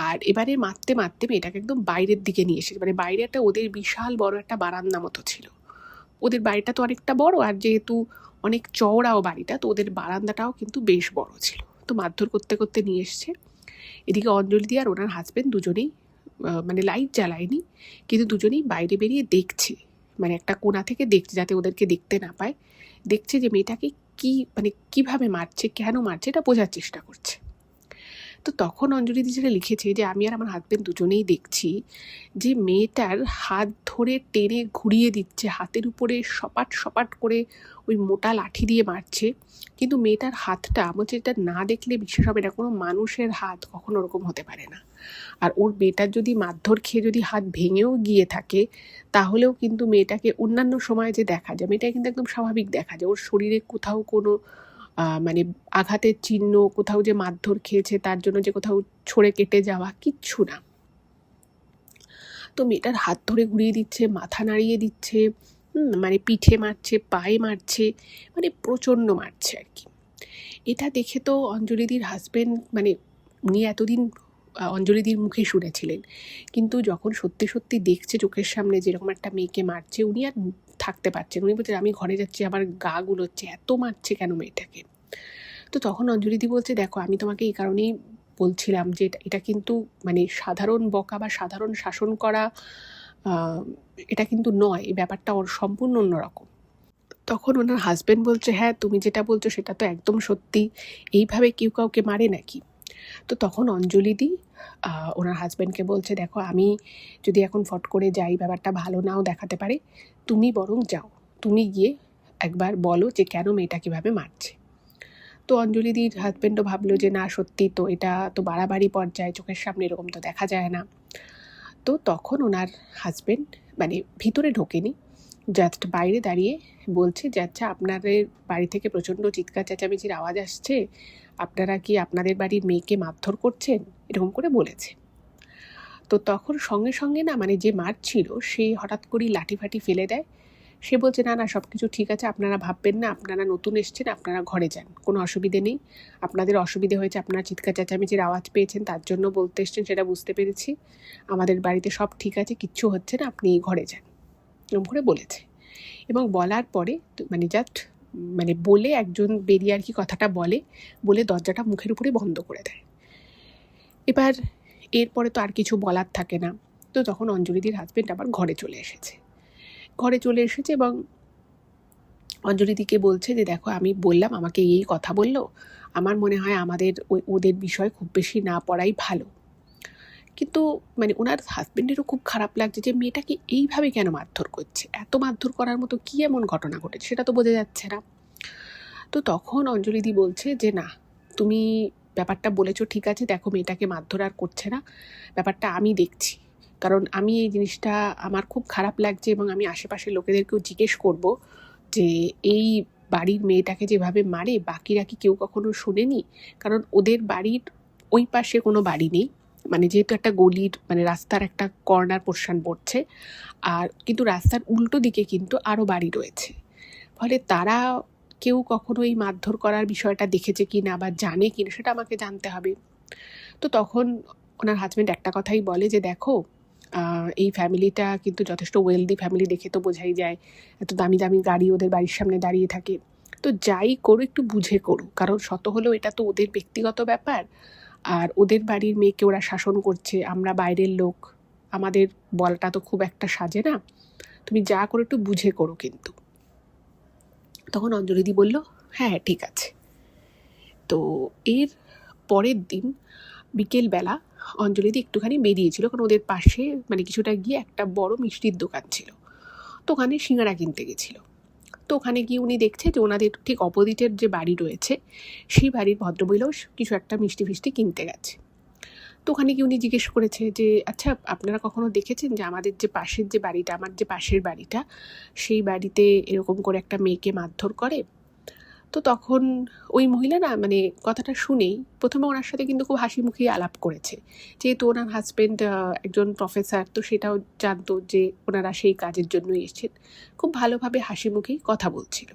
আর এবারে মারতে মারতে মেয়েটাকে একদম বাইরের দিকে নিয়ে এসেছে, মানে বাইরে একটা ওদের বিশাল বড় একটা বারান্দা মতো ছিল। ওদের বাড়িটা তো অনেকটা বড়, আর যেহেতু অনেক চওড়াও বাড়িটা, তো ওদের বারান্দাটাও কিন্তু বেশ বড় ছিল। তো মারধর করতে করতে নিয়ে এসছে। এদিকে অঞ্জলি আর ওনার হাজবেন্ড দুজনেই মানে লাইট জ্বালায়নি, কিন্তু দুজনেই বাইরে বেরিয়ে দেখছে, মানে একটা কোণা থেকে দেখছে যাতে ওদেরকে দেখতে না পায়। দেখছে যে মেয়েটাকে কিভাবে মারছে, কেন মারছে, এটা বোঝার চেষ্টা করছে। তো তখন অঞ্জলিদি যেটা লিখেছে যে আমি আর আমার হাজবেন্ড দুজনেই দেখছি যে মেয়েটার হাত ধরে টেনে ঘুরিয়ে দিচ্ছে, হাতের উপরে সপাট সপাট করে ওই মোটা লাঠি দিয়ে মারছে। কিন্তু মেয়েটার হাতটা আমার যেটা না দেখলে বিশ্বাস হবে না, কোনো মানুষের হাত কখনো ওরকম হতে পারে না। আর ওর মেয়েটার যদি মারধর খেয়ে যদি হাত ভেঙেও গিয়ে থাকে, তাহলেও কিন্তু মেয়েটাকে অন্যান্য সময় যে দেখা যায়, মেয়েটা কিন্তু একদম স্বাভাবিক দেখা যায়। ওর শরীরে কোথাও কোনো মানে আঘাতের চিহ্ন, কোথাও যে মারধর খেয়েছে তার জন্য যে কোথাও ছড়ে কেটে যাওয়া, কিচ্ছু না। তো মেয়েটার হাত ধরে ঘুরিয়ে দিচ্ছে, মাথা নাড়িয়ে দিচ্ছে, মানে পিঠে মারছে, পায়ে মারছে, মানে প্রচণ্ড মারছে আর কি। এটা দেখে তো অঞ্জলিদির হাজবেন্ড, মানে উনি এতদিন অঞ্জলিদির মুখে শুনেছিলেন, কিন্তু যখন সত্যি সত্যি দেখছে চোখের সামনে যেরকম একটা মেয়েকে মারছে, উনি আর থাকতে পারছেন। উনি বলছেন আমি ঘরে যাচ্ছি, আমার গা গুলোচ্ছে, এত মারছে কেন মেয়েটাকে। তো তখন অঞ্জলিদি বলছে দেখো আমি তোমাকে এই কারণেই বলছিলাম যে এটা কিন্তু মানে সাধারণ বকা বা সাধারণ শাসন করা এটা কিন্তু নয়, এই ব্যাপারটা ওর সম্পূর্ণ অন্যরকম। তখন ওনার হাজব্যান্ড বলছে হ্যাঁ তুমি যেটা বলছো সেটা তো একদম সত্যি, এইভাবে কেউ কাউকে মারে নাকি। তো তখন অঞ্জলিদি ওনার হাজব্যান্ডকে বলছে দেখো আমি যদি এখন ফট করে যাই ব্যাপারটা ভালো নাও দেখাতে পারে, তুমি বরং যাও, তুমি গিয়ে একবার বলো যে কেন মেয়েটা কীভাবে মারছে। তো অঞ্জলিদির হাজব্যান্ডও ভাবলো যে না সত্যি তো, এটা তো বাড়াবাড়ি পর্যায়ে, চোখের সামনে এরকম তো দেখা যায় না। তো তখন ওনার হাজব্যান্ড মানে ভিতরে ঢোকেনি, জাস্ট বাইরে দাঁড়িয়ে বলছে যে আচ্ছা আপনাদের বাড়ি থেকে প্রচণ্ড চিৎকার চেঁচামেচির আওয়াজ আসছে, আপনারা কি আপনাদের বাড়ির মেয়েকে মারধর করছেন, এরকম করে বলেছে। তো তখন সঙ্গে সঙ্গে না মানে যে মারছিল সে হঠাৎ করেই লাঠি ফাটি ফেলে দেয়। সে বলছে না না সব কিছু ঠিক আছে, আপনারা ভাববেন না, আপনারা নতুন এসছেন, আপনারা ঘরে যান, কোনো অসুবিধে নেই। আপনাদের অসুবিধে হয়েছে, আপনারা চিৎকার চেঁচামেচির আওয়াজ পেয়েছেন, তার জন্য বলতে এসছেন, সেটা বুঝতে পেরেছি। আমাদের বাড়িতে সব ঠিক আছে, কিচ্ছু হচ্ছে না, আপনি ঘরে যান, এরকম করে বলেছে। এবং বলার পরে মানে জাস্ট মানে বলে একজন বেরিয়ে আর কি কথাটা বলে দরজাটা মুখের উপরে বন্ধ করে দেয়। এবার এরপরে তো আর কিছু বলার থাকে না। তো তখন অঞ্জলিদির হাজব্যান্ড আবার ঘরে চলে এসেছে এবং অঞ্জলিদিকে বলছে যে দেখো আমি বললাম, আমাকে এই কথা বললো, আমার মনে হয় আমাদের ওদের বিষয় খুব বেশি না পড়াই ভালো। কিন্তু মানে ওনার হাজবেন্ডেরও খুব খারাপ লাগছে যে মেয়েটাকে এইভাবে কেন মারধর করছে, এত মারধর করার মতো কী এমন ঘটনা ঘটেছে সেটা তো বোঝা যাচ্ছে না। তো তখন অঞ্জলিদি বলছে যে না, তুমি ব্যাপারটা বলেছো ঠিক আছে, দেখো মেয়েটাকে মারধর আর করছে না, ব্যাপারটা আমি দেখছি, কারণ আমি এই জিনিসটা আমার খুব খারাপ লাগছে এবং আমি আশেপাশের লোকেদেরকেও জিজ্ঞেস করব যে এই বাড়ির মেয়েটাকে যেভাবে মারে বাকিরা কি কেউ কখনো শোনেনি? কারণ ওদের বাড়ির ওই পাশে কোনো বাড়ি নেই, মানে যেহেতু একটা গলির মানে রাস্তার একটা কর্নার পোর্শন পড়ছে, আর কিন্তু রাস্তার উল্টো দিকে কিন্তু আরও বাড়ি রয়েছে, ফলে তারা কেউ কখনো এই মারধর করার বিষয়টা দেখেছে কি না বা জানে কি না সেটা আমাকে জানতে হবে। তো তখন ওনার হাজব্যান্ড একটা কথাই বলে যে দেখো, এই ফ্যামিলিটা কিন্তু যথেষ্ট ওয়েলদি ফ্যামিলি, দেখে তো বোঝাই যায়, এত দামি দামি গাড়ি ওদের বাড়ির সামনে দাঁড়িয়ে থাকে, তো যাই করো একটু বুঝে করো, কারণ শত হলেও এটা তো ওদের ব্যক্তিগত ব্যাপার, আর ওদের বাড়ির মেয়েকে ওরা শাসন করছে, আমরা বাইরের লোক, আমাদের বলাটা তো খুব একটা সাজে না, তুমি যা করো একটু বুঝে করো কিন্তু। তখন অঞ্জলিদি বলল হ্যাঁ ঠিক আছে। তো এর পরের দিন বিকেলবেলা অঞ্জলিদি একটুখানি বেরিয়েছিল, কারণ ওদের পাশে মানে কিছুটা গিয়ে একটা বড় মিষ্টির দোকান ছিল, তো ওখানে সিঙ্গারা কিনতে গেছিল। তো ওখানে গিয়ে উনি দেখছে যে ওনাদের ঠিক অপোজিটের যে বাড়ি রয়েছে সেই বাড়ির ভদ্রমহিলাও কিছু একটা মিষ্টি ফিষ্টি কিনতে গেছে। তো ওখানে গিয়ে উনি জিজ্ঞেস করেছে যে আচ্ছা আপনারা কখনো দেখেছেন যে আমাদের যে পাশের যে বাড়িটা, আমার যে পাশের বাড়িটা, সেই বাড়িতে এরকম করে একটা মেয়েকে মারধর করে? তো তখন ওই মহিলা না মানে কথাটা শুনেই প্রথমে ওনার সাথে কিন্তু খুব হাসি মুখেই আলাপ করেছে, যেহেতু ওনার হাজব্যান্ড একজন প্রফেসর, তো সেটাও জানতো যে ওনারা সেই কাজের জন্যই এসেছেন, খুব ভালোভাবে হাসি মুখেই কথা বলছিল।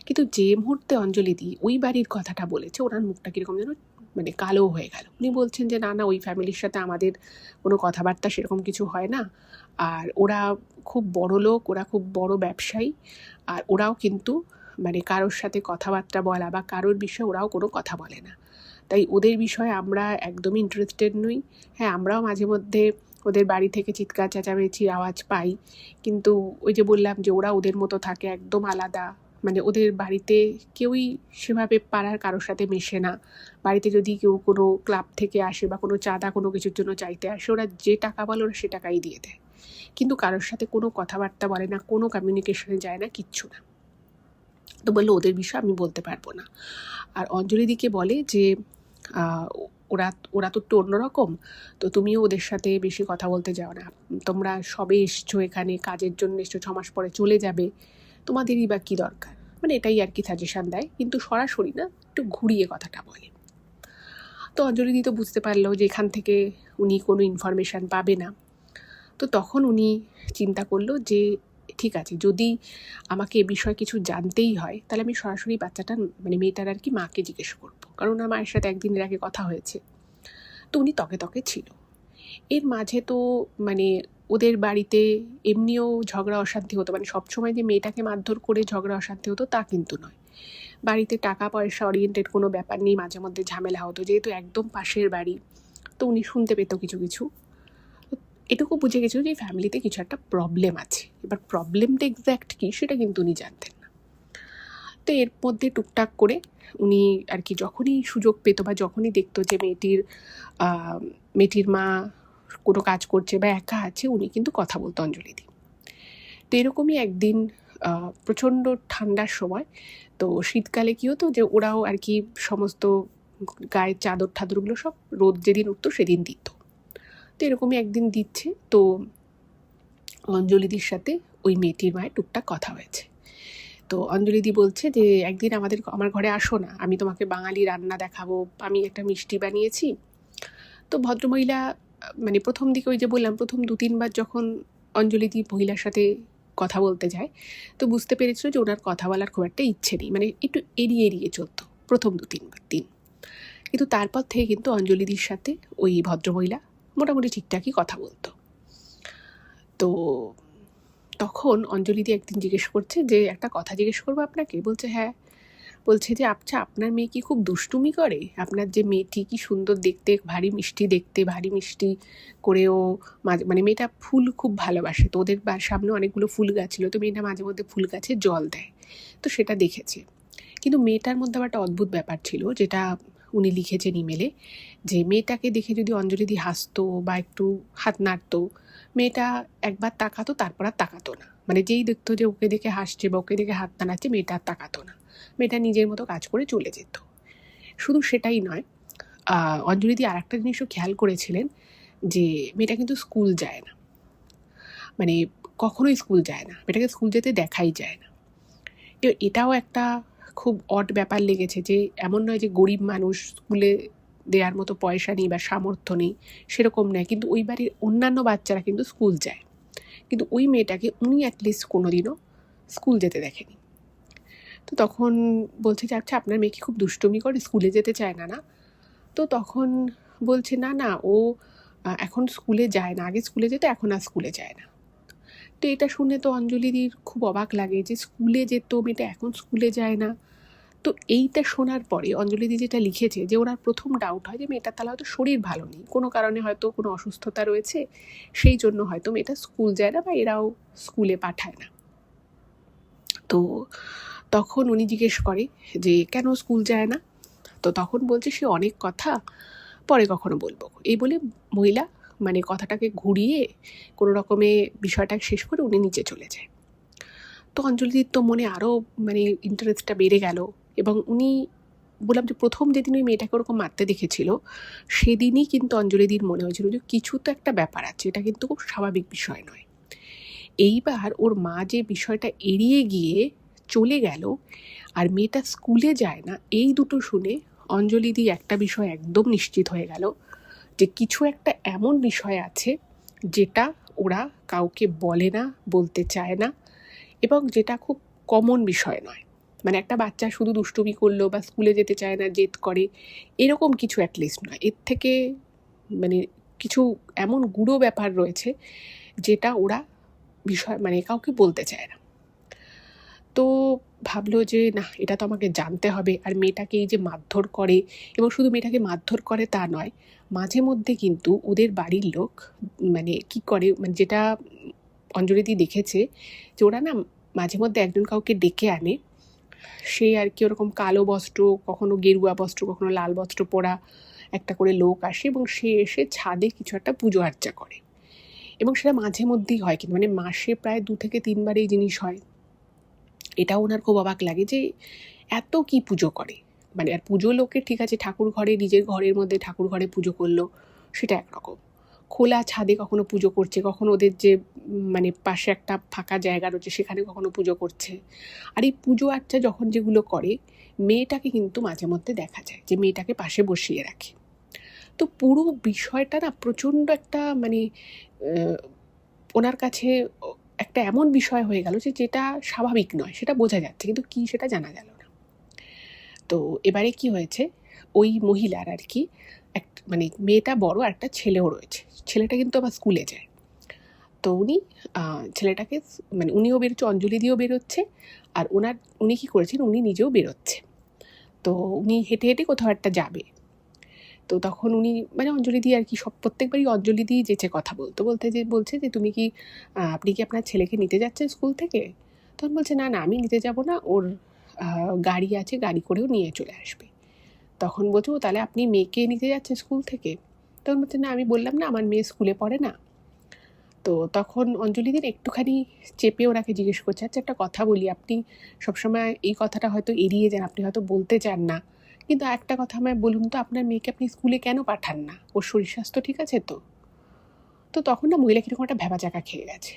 কিন্তু যে মুহূর্তে অঞ্জলিদি ওই বাড়ির কথাটা বলেছে ওনার মুখটা কীরকম যেন মানে কালো হয়ে গেল। উনি বলছেন যে না না, ওই ফ্যামিলির সাথে আমাদের কোনো কথাবার্তা সেরকম কিছু হয় না, আর ওরা খুব বড় লোক, ওরা খুব বড় ব্যবসায়ী, আর ওরাও কিন্তু মানে কারোর সাথে কথাবার্তা বলা বা কারোর বিষয়ে ওরাও কোনো কথা বলে না, তাই ওদের বিষয়ে আমরা একদমই ইন্টারেস্টেড নই। হ্যাঁ, আমরাও মাঝে মধ্যে ওদের বাড়ি থেকে চিৎকার চেঁচামেচির আওয়াজ পাই, কিন্তু ওই যে বললাম যে ওরা ওদের মতো থাকে, একদম আলাদা, মানে ওদের বাড়িতে কেউই সেভাবে পাড়ার কারোর সাথে মেশে না। বাড়িতে যদি কেউ কোনো ক্লাব থেকে আসে বা কোনো চাঁদা কোনো কিছুর জন্য চাইতে আসে, ওরা যে টাকা বলে ওরা সে টাকাই দিয়ে দেয়, কিন্তু কারোর সাথে কোনো কথাবার্তা বলে না, কোনো কমিউনিকেশনে যায় না, কিচ্ছু না। তো বললো ওদের বিষয়ে আমি বলতে পারবো না। আর অঞ্জলিদিকে বলে যে ওরা ওরা তো একটু অন্যরকম, তো তুমিও ওদের সাথে বেশি কথা বলতে যাও না, তোমরা সবে এসছো এখানে কাজের জন্য এসছো, 6 মাস পরে চলে যাবে, তোমাদেরই বা কী দরকার, মানে এটাই আর কি সাজেশান দেয়, কিন্তু সরাসরি না, একটু ঘুরিয়ে কথাটা বলে। তো অঞ্জলিদি তো বুঝতে পারলো যে এখান থেকে উনি কোনো ইনফরমেশান পাবে না। তো তখন উনি চিন্তা করলো যে ঠিক আছে, যদি আমাকে এ বিষয়ে কিছু জানতেই হয় তাহলে আমি সরাসরি বাচ্চাটার মানে মেয়েটার আর কি মাকে জিজ্ঞেস করবো, কারণ আমার মায়ের সাথে একদিনের আগে কথা হয়েছে। তো উনি তকে তকে ছিল। এর মাঝে তো মানে ওদের বাড়িতে এমনিও ঝগড়া অশান্তি হতো, মানে সবসময় যে মেয়েটাকে মারধর করে ঝগড়া অশান্তি হতো তা কিন্তু নয়, বাড়িতে টাকা পয়সা ওরিয়েন্টেড কোনো ব্যাপার নেই, মাঝে মধ্যে ঝামেলা হতো, যেহেতু একদম পাশের বাড়ি, তো উনি শুনতে পেত কিছু কিছু। এটুকু বুঝে গেছিল যে ফ্যামিলিতে কিছু একটা প্রবলেম আছে, এবার প্রবলেমটা এক্স্যাক্ট কী সেটা কিন্তু উনি জানতেন না। তো এর মধ্যে টুকটাক করে উনি আর কি যখনই সুযোগ পেত বা যখনই দেখতো যে মেয়েটির মা কোনো কাজ করছে বা একা আছে, উনি কিন্তু কথা বলতো অঞ্জলিদি। তো এরকমই একদিন প্রচণ্ড ঠান্ডার সময়, তো শীতকালে কী হতো যে ওরাও আর কি সমস্ত গায়ের চাদর ঠাদরগুলো সব রোদ যেদিন উঠতো সেদিন দিত। তো এরকমই একদিন দিচ্ছে, তো অঞ্জলিদির সাথে ওই মেয়েটির মায়ের টুকটাক কথা হয়েছে। তো অঞ্জলিদি বলছে যে একদিন আমার ঘরে আসো না, আমি তোমাকে বাঙালি রান্না দেখাবো, আমি একটা মিষ্টি বানিয়েছি। তো ভদ্রমহিলা মানে প্রথম দিকে ওই যে বললাম প্রথম 2-3 বার যখন অঞ্জলিদি মহিলার সাথে কথা বলতে যায়, তো বুঝতে পেরেছিল যে ওনার কথা বলার খুব একটা ইচ্ছে নেই, মানে একটু এড়িয়ে এড়িয়ে চলতো প্রথম 2-3 দিন। কিন্তু তারপর থেকে কিন্তু অঞ্জলিদির সাথে ওই ভদ্রমহিলা মোটামুটি ঠিকঠাকই কথা বলতো। তো তখন অঞ্জলিদি একদিন জিজ্ঞেস করছে যে একটা কথা জিজ্ঞেস করবো আপনাকে? বলছে হ্যাঁ। বলছে যে আচ্ছা আপনার মেয়ে কি খুব দুষ্টুমি করে? আপনার যে মেয়েটি কি সুন্দর দেখতে, ভারী মিষ্টি দেখতে, ভারী মিষ্টি করেও মানে মেয়েটা ফুল খুব ভালোবাসে, তো ওদের সামনে অনেকগুলো ফুল গাছ ছিল, তো মেয়েটা মাঝে মধ্যে ফুল গাছে জল দেয়, তো সেটা দেখেছে। কিন্তু মেয়েটার মধ্যে আবার একটা অদ্ভুত ব্যাপার ছিল, যেটা উনি লিখেছেন ইমেলে যে মেয়েটাকে দেখে যদি অঞ্জলিদি হাসতো বা একটু হাত নাড়তো, মেয়েটা একবার তাকাতো, তারপর আর তাকাতো না। মানে যেই দেখতো যে ওকে দেখে হাসছে বা ওকে দেখে হাত নাড়াচ্ছে, মেয়েটা আর তাকাতো না, মেয়েটা নিজের মতো কাজ করে চলে যেত। শুধু সেটাই নয়, অঞ্জলিদি আর একটা জিনিসও খেয়াল করেছিলেন যে মেয়েটা কিন্তু স্কুল যায় না, মানে কখনোই স্কুল যায় না, মেয়েটাকে স্কুল যেতে দেখাই যায় না। এটাও একটা খুব অড ব্যাপার লেগেছে যে এমন নয় যে গরিব মানুষ, স্কুলে দেওয়ার মতো পয়সা নেই বা সামর্থ্য নেই, সেরকম নয়, কিন্তু ওই বাড়ির অন্যান্য বাচ্চারা কিন্তু স্কুল যায়, কিন্তু ওই মেয়েটাকে উনি অ্যাটলিস্ট কোনোদিনও স্কুল যেতে দেখেনি। তো তখন বলছে যে আচ্ছা আপনার মেয়ে কি খুব দুষ্টুমি করে, স্কুলে যেতে চায় না না? তো তখন বলছে না না, ও এখন স্কুলে যায় না, আগে স্কুলে যেত, এখন আর স্কুলে যায় না। তো এটা শুনে তো অঞ্জলিদির খুব অবাক লাগে যে স্কুলে যেত মেয়েটা, এখন স্কুলে যায় না। তো এইটা শোনার পরে অঞ্জলিদি যেটা লিখেছে যে ওনার প্রথম ডাউট হয় যে মেয়েটার তাহলে হয়তো শরীর ভালো নেই, কোনো কারণে হয়তো কোনো অসুস্থতা রয়েছে, সেই জন্য হয়তো মেয়েটা স্কুল যায় না বা এরাও স্কুলে পাঠায় না। তো তখন উনি জিজ্ঞেস করে যে কেন স্কুল যায় না? তো তখন বলছে সে অনেক কথা, পরে কখনো বলবো, এই বলে মহিলা মানে কথাটাকে ঘুরিয়ে কোনো রকমে বিষয়টা শেষ করে উনি নিচে চলে যায়। তো অঞ্জলিদির তো মনে আরও মানে ইন্টারেস্টটা বেড়ে গেল, এবং উনি বললাম যে প্রথম যেদিন ওই মেয়েটাকে ওরকম মারতে দেখেছিল, সেদিনই কিন্তু অঞ্জলিদির মনে হয়েছিল যে কিছু তো একটা ব্যাপার আছে, এটা কিন্তু খুব স্বাভাবিক বিষয় নয়। এইবার ওর মা যে বিষয়টা এড়িয়ে গিয়ে চলে গেল আর মেয়েটা স্কুলে যায় না, এই দুটো শুনে অঞ্জলিদি একটা বিষয় একদম নিশ্চিত হয়ে গেল যে কিছু একটা এমন বিষয় আছে যেটা ওরা কাউকে বলে না, বলতে চায় না, এবং যেটা খুব কমন বিষয় নয়। মানে একটা বাচ্চা শুধু দুষ্টুমি করলো বা স্কুলে যেতে চায় না, জেদ করে, এরকম কিছু অ্যাটলিস্ট নয়, এর থেকে মানে কিছু এমন গুঁড়ো ব্যাপার রয়েছে যেটা ওরা বিষয় মানে কাউকে বলতে চায় না। তো ভাবলো যে না, এটা তো আমাকে জানতে হবে। আর মেয়েটাকে এই যে মারধর করে, এবং শুধু মেয়েটাকে মারধর করে তা নয়, মাঝে মধ্যে কিন্তু ওদের বাড়ির লোক মানে কি করে, মানে যেটা অঞ্জলিদি দেখেছে যে ওরা না মাঝে মধ্যে একজন কাউকে ডেকে আনে, সে আর কি ওরকম কালো বস্ত্র, কখনো গেরুয়া বস্ত্র, কখনো লাল বস্ত্র পরা একটা করে লোক আসে, এবং সে এসে ছাদে কিছু একটা পুজো আর্চা করে, এবং সেটা মাঝে মধ্যেই হয়, কিন্তু মানে মাসে প্রায় 2 থেকে 3 বার এই জিনিস হয়। এটা ওনার খুব অবাক লাগে যে এত কি পুজো করে, মানে আর পুজো লোকের ঠিক আছে, ঠাকুর ঘরে নিজের ঘরের মধ্যে ঠাকুর ঘরে পুজো করলো সেটা একরকম, খোলা ছাদে কখনো পুজো করছে, কখনো ওদের যে মানে পাশে একটা ফাঁকা জায়গা রয়েছে সেখানে কখনো পুজো করছে। আর এই পুজো আর্চা যখন যেগুলো করে, মেয়েটাকে কিন্তু মাঝে মধ্যে দেখা যায় যে মেয়েটাকে পাশে বসিয়ে রাখে। তো পুরো বিষয়টা না প্রচণ্ড একটা মানে ওনার কাছে একটা এমন বিষয় হয়ে গেল যে যেটা স্বাভাবিক নয়, সেটা বোঝা যাচ্ছে, কিন্তু কি সেটা জানা গেল না। তো এবারে কি হয়েছে, ওই মহিলার আর কি মানে মেয়েটা বড়, আর একটা ছেলেও রয়েছে, ছেলেটা কিন্তু আবার স্কুলে যায়। তো উনি ছেলেটাকে মানে উনিও বেরোচ্ছে, অঞ্জলিদিও বেরোচ্ছে, আর উনি কি করেছেন, উনি নিজেও বেরোচ্ছে। তো উনি হেঁটে হেঁটে কোথাও একটা যাবে। তো তখন উনি মানে অঞ্জলিদি আর কি প্রত্যেকবারই অঞ্জলিদি যেচে কথা বলছে যে তুমি কি আপনি কি আপনার ছেলেকে নিতে যাচ্ছেন স্কুল থেকে? তখন বলছে না না, আমি নিতে যাব না, ওর গাড়ি আছে, গাড়ি করেও নিয়ে চলে আসবে। তখন বলছে ও তাহলে আপনি মেয়েকে নিতে যাচ্ছেন স্কুল থেকে? তখন বলছে না, আমি বললাম না আমার মেয়ে স্কুলে পড়ে না। তো তখন অঞ্জলিদির একটুখানি চেপে ওনাকে জিজ্ঞেস করছে, আচ্ছা একটা কথা বলি, আপনি সবসময় এই কথাটা হয়তো এড়িয়ে যান, আপনি হয়তো বলতে চান না, কিন্তু একটা কথা আমায় বলুন তো, আপনার মেয়েকে আপনি স্কুলে কেন পাঠান না? ওর শরীর স্বাস্থ্য ঠিক আছে তো? তো তখন না মহিলা কীরকম একটা ভ্যাবাচাকা খেয়ে গেছে,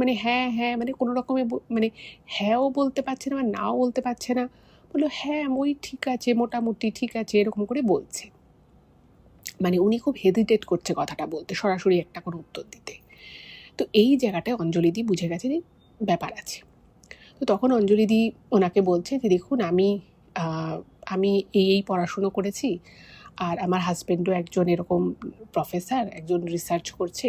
মানে হ্যাঁ হ্যাঁ, মানে কোনো রকমে মানে হ্যাঁও বলতে পারছে না, নাও বলতে পারছে না, বললো হ্যাঁ ওই ঠিক আছে, মোটামুটি ঠিক আছে, এরকম করে বলছে। মানে উনি খুব হেজিটেট করছে কথাটা বলতে, সরাসরি একটা কোনো উত্তর দিতে। তো এই জায়গাটায় অঞ্জলিদি বুঝে গেছে যে ব্যাপার আছে। তো তখন অঞ্জলিদি ওনাকে বলছে যে দেখুন, আমি এই পড়াশুনো করেছি, আর আমার হাজব্যান্ডও একজন এরকম প্রফেসর, একজন রিসার্চ করছে,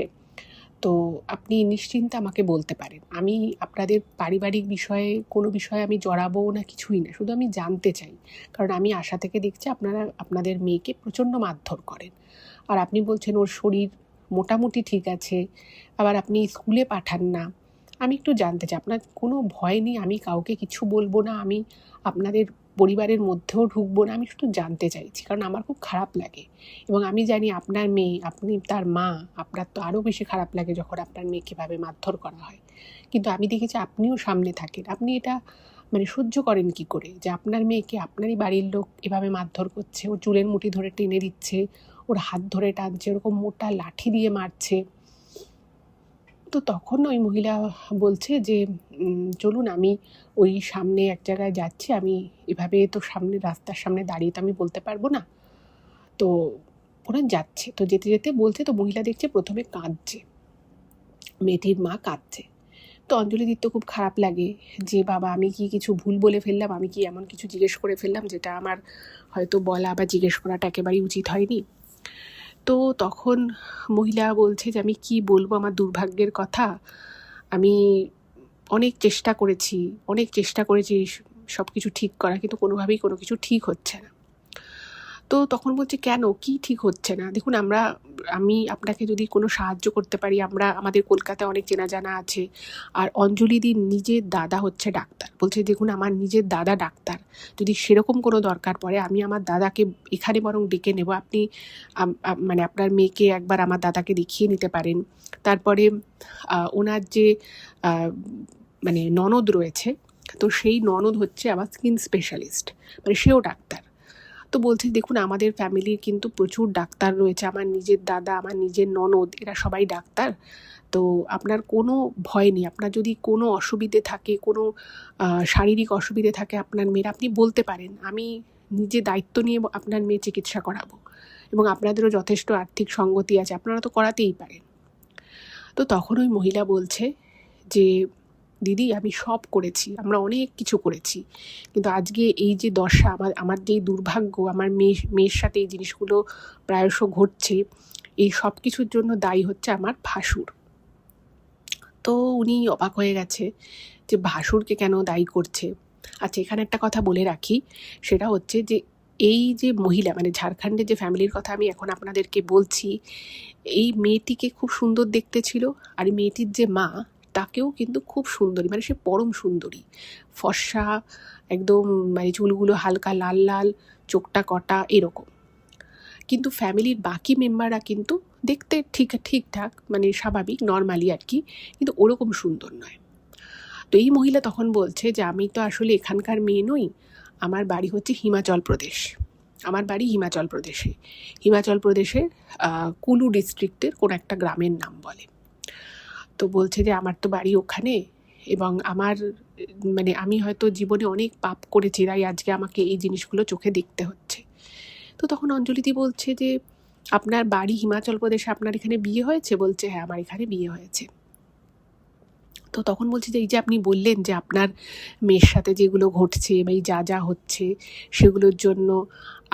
তো আপনি নিশ্চিন্তে আমাকে বলতে পারেন, আমি আপনাদের পারিবারিক বিষয়ে কোনো বিষয়ে আমি জড়াবো না, কিছুই না, শুধু আমি জানতে চাই, কারণ আমি আশা থেকে দেখছি আপনারা আপনাদের মেয়েকে প্রচণ্ড মারধর করেন, আর আপনি বলছেন ওর শরীর মোটামুটি ঠিক আছে, আবার আপনি স্কুলে পাঠান না, আমি একটু জানতে চাই, আপনার কোনো ভয় নেই, আমি কাউকে কিছু বলবো না, আমি আপনাদের পরিবারের মধ্যেও ঢুকবো না, আমি শুধু জানতে চাইছি, কারণ আমার খুব খারাপ লাগে। এবং আমি জানি আপনার মেয়ে, আপনি তার মা, আপনার তো আরও বেশি খারাপ লাগে যখন আপনার মেয়েকে এভাবে মারধর করা হয়। কিন্তু আমি দেখেছি আপনিও সামনে থাকেন, আপনি এটা মানে সহ্য করেন কি করে যে আপনার মেয়েকে আপনারই বাড়ির লোক এভাবে মারধর করছে, ওর চুলের মুঠি ধরে টেনে দিচ্ছে, ওর হাত ধরে টানছে, ওরকম মোটা লাঠি দিয়ে মারছে। তো তখন ওই মহিলা বলছে যে চলুন, আমি ওই সামনে এক জায়গায় যাচ্ছি, আমি এভাবে তো সামনে রাস্তার সামনে দাঁড়িয়ে তো আমি বলতে পারবো না। তো ওরা যাচ্ছে, তো যেতে যেতে বলছে, তো মহিলা দেখছে প্রথমে কাঁদছে, মেয়েটির মা কাঁদছে। তো অঞ্জলিদির তো খুব খারাপ লাগে যে বাবা আমি কি কিছু ভুল বলে ফেললাম, আমি কি এমন কিছু জিজ্ঞেস করে ফেললাম যেটা আমার হয়তো বলা বা জিজ্ঞেস করাটা একেবারেই উচিত হয়নি। তো তখন মহিলা বলছে যে আমি কি বলবো আমার দুর্ভাগ্যের কথা, আমি অনেক চেষ্টা করেছি সব কিছু ঠিক করা, কিন্তু কোনোভাবেই কোনো কিছু ঠিক হচ্ছে না। তো তখন বলছে কেন, কি ঠিক হচ্ছে না? দেখুন, আমি আপনাকে যদি কোনো সাহায্য করতে পারি, আমাদের কলকাতায় অনেক চেনা জানা আছে, আর অঞ্জলিদির নিজের দাদা হচ্ছে ডাক্তার। বলছে দেখুন, আমার নিজের দাদা ডাক্তার, যদি সেরকম কোনো দরকার পড়ে আমি আমার দাদাকে এখানে বরং ডেকে নেব, আপনি মানে আপনার মেয়েকে একবার আমার দাদাকে দেখিয়ে নিতে পারেন। তারপরে ওনার যে মানে ননদ রয়েছে, তো সেই ননদ হচ্ছে আমার স্কিন স্পেশালিস্ট, মানে সেও ডাক্তার। তো বলছে দেখুন, আমাদের ফ্যামিলির কিন্তু প্রচুর ডাক্তার রয়েছে, আমার নিজের দাদা, আমার নিজের ননদ, এরা সবাই ডাক্তার। তো আপনার কোনো ভয় নেই, আপনার যদি কোনো অসুবিধে থাকে, কোনো শারীরিক অসুবিধে থাকে আপনার মেয়ের, আপনি বলতে পারেন, আমি নিজে দায়িত্ব নিয়ে আপনার মেয়ে চিকিৎসা করাবো, এবং আপনাদেরও যথেষ্ট আর্থিক সঙ্গতি আছে, আপনারা তো করাতেই পারেন। তো তখন ওই মহিলা বলছে যে দিদি, আমি সব করেছি, আমরা অনেক কিছু করেছি, কিন্তু আজকে এই যে দশা, আমার যে দুর্ভাগ্য, আমার মেয়ের সাথে এই জিনিসগুলো প্রায়শ ঘটছে, এই সব কিছুর জন্য দায়ী হচ্ছে আমার ভাসুর। তো উনি অবাক হয়ে গেছে যে ভাসুরকে কেন দায়ী করছে। আচ্ছা, এখানে একটা কথা বলে রাখি, সেটা হচ্ছে যে এই যে মহিলা, মানে ঝাড়খণ্ডের যে ফ্যামিলির কথা আমি এখন আপনাদেরকে বলছি, এই মেয়েটিকে খুব সুন্দর দেখতে ছিল, আর মেয়েটির যে মা, তাকেও কিন্তু খুব সুন্দরী, মানে সে পরম সুন্দরী, ফর্সা একদম, মানে চুলগুলো হালকা লাল লাল, চোখটা কটা এরকম। কিন্তু ফ্যামিলির বাকি মেম্বাররা কিন্তু দেখতে ঠিকঠাক, মানে স্বাভাবিক নর্মালি আর কি, কিন্তু ওরকম সুন্দর নয়। তো এই মহিলা তখন বলছে যে আমি তো আসলে এখানকার মেয়ে নই, আমার বাড়ি হচ্ছে হিমাচল প্রদেশ, আমার বাড়ি হিমাচল প্রদেশের কুলু ডিস্ট্রিক্টের কোনো একটা গ্রামের নাম বলে। তো বলছে যে আমার তো বাড়ি ওখানে, এবং মানে আমি হয়তো জীবনে অনেক পাপ করেছি, তাই আজকে আমাকে এই জিনিসগুলো চোখে দেখতে হচ্ছে। তো তখন অঞ্জলিদি বলছে যে আপনার বাড়ি হিমাচল প্রদেশে, আপনার এখানে বিয়ে হয়েছে? বলছে হ্যাঁ, আমার এখানে বিয়ে হয়েছে। তো তখন বলছে যে এই যে আপনি বললেন যে আপনার মেয়ের সাথে যেগুলো ঘটছে বা এই যা হচ্ছে সেগুলোর জন্য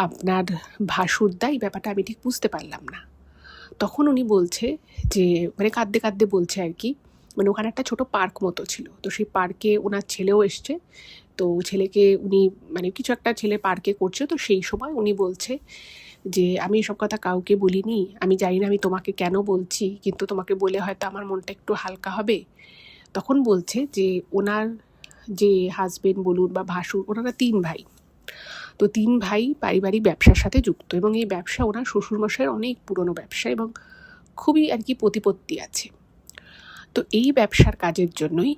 আপনার ভাসুর দায়ী, ব্যাপারটা আমি ঠিক বুঝতে পারলাম না। তখন উনি বলছে যে, মানে কাঁদতে বলছে আর কি, মানে ওখানে একটা ছোট পার্ক মতো ছিল, তো সেই পার্কে ওনার ছেলেও এসছে, তো ছেলেকে উনি মানে কিছু একটা ছেলে পার্কে করছে, তো সেই সময় উনি বলছে যে আমি এসব কথা কাউকে বলিনি, আমি জানি না আমি তোমাকে কেন বলছি, কিন্তু তোমাকে বলে হয়তো আমার মনটা একটু হালকা হবে। তখন বলছে যে ওনার যে হাজবেন্ড বলুন বা ভাসুর, ওনারা 3 ভাই, তো 3 ভাই পারিবারিক ব্যবসার সাথে যুক্ত, এবং এই ব্যবসা ওনার শ্বশুরমশাইয়ের অনেক পুরনো ব্যবসা, এবং খুবই আর কি প্রতিপত্তি আছে। তো এই ব্যবসার কাজের জন্যই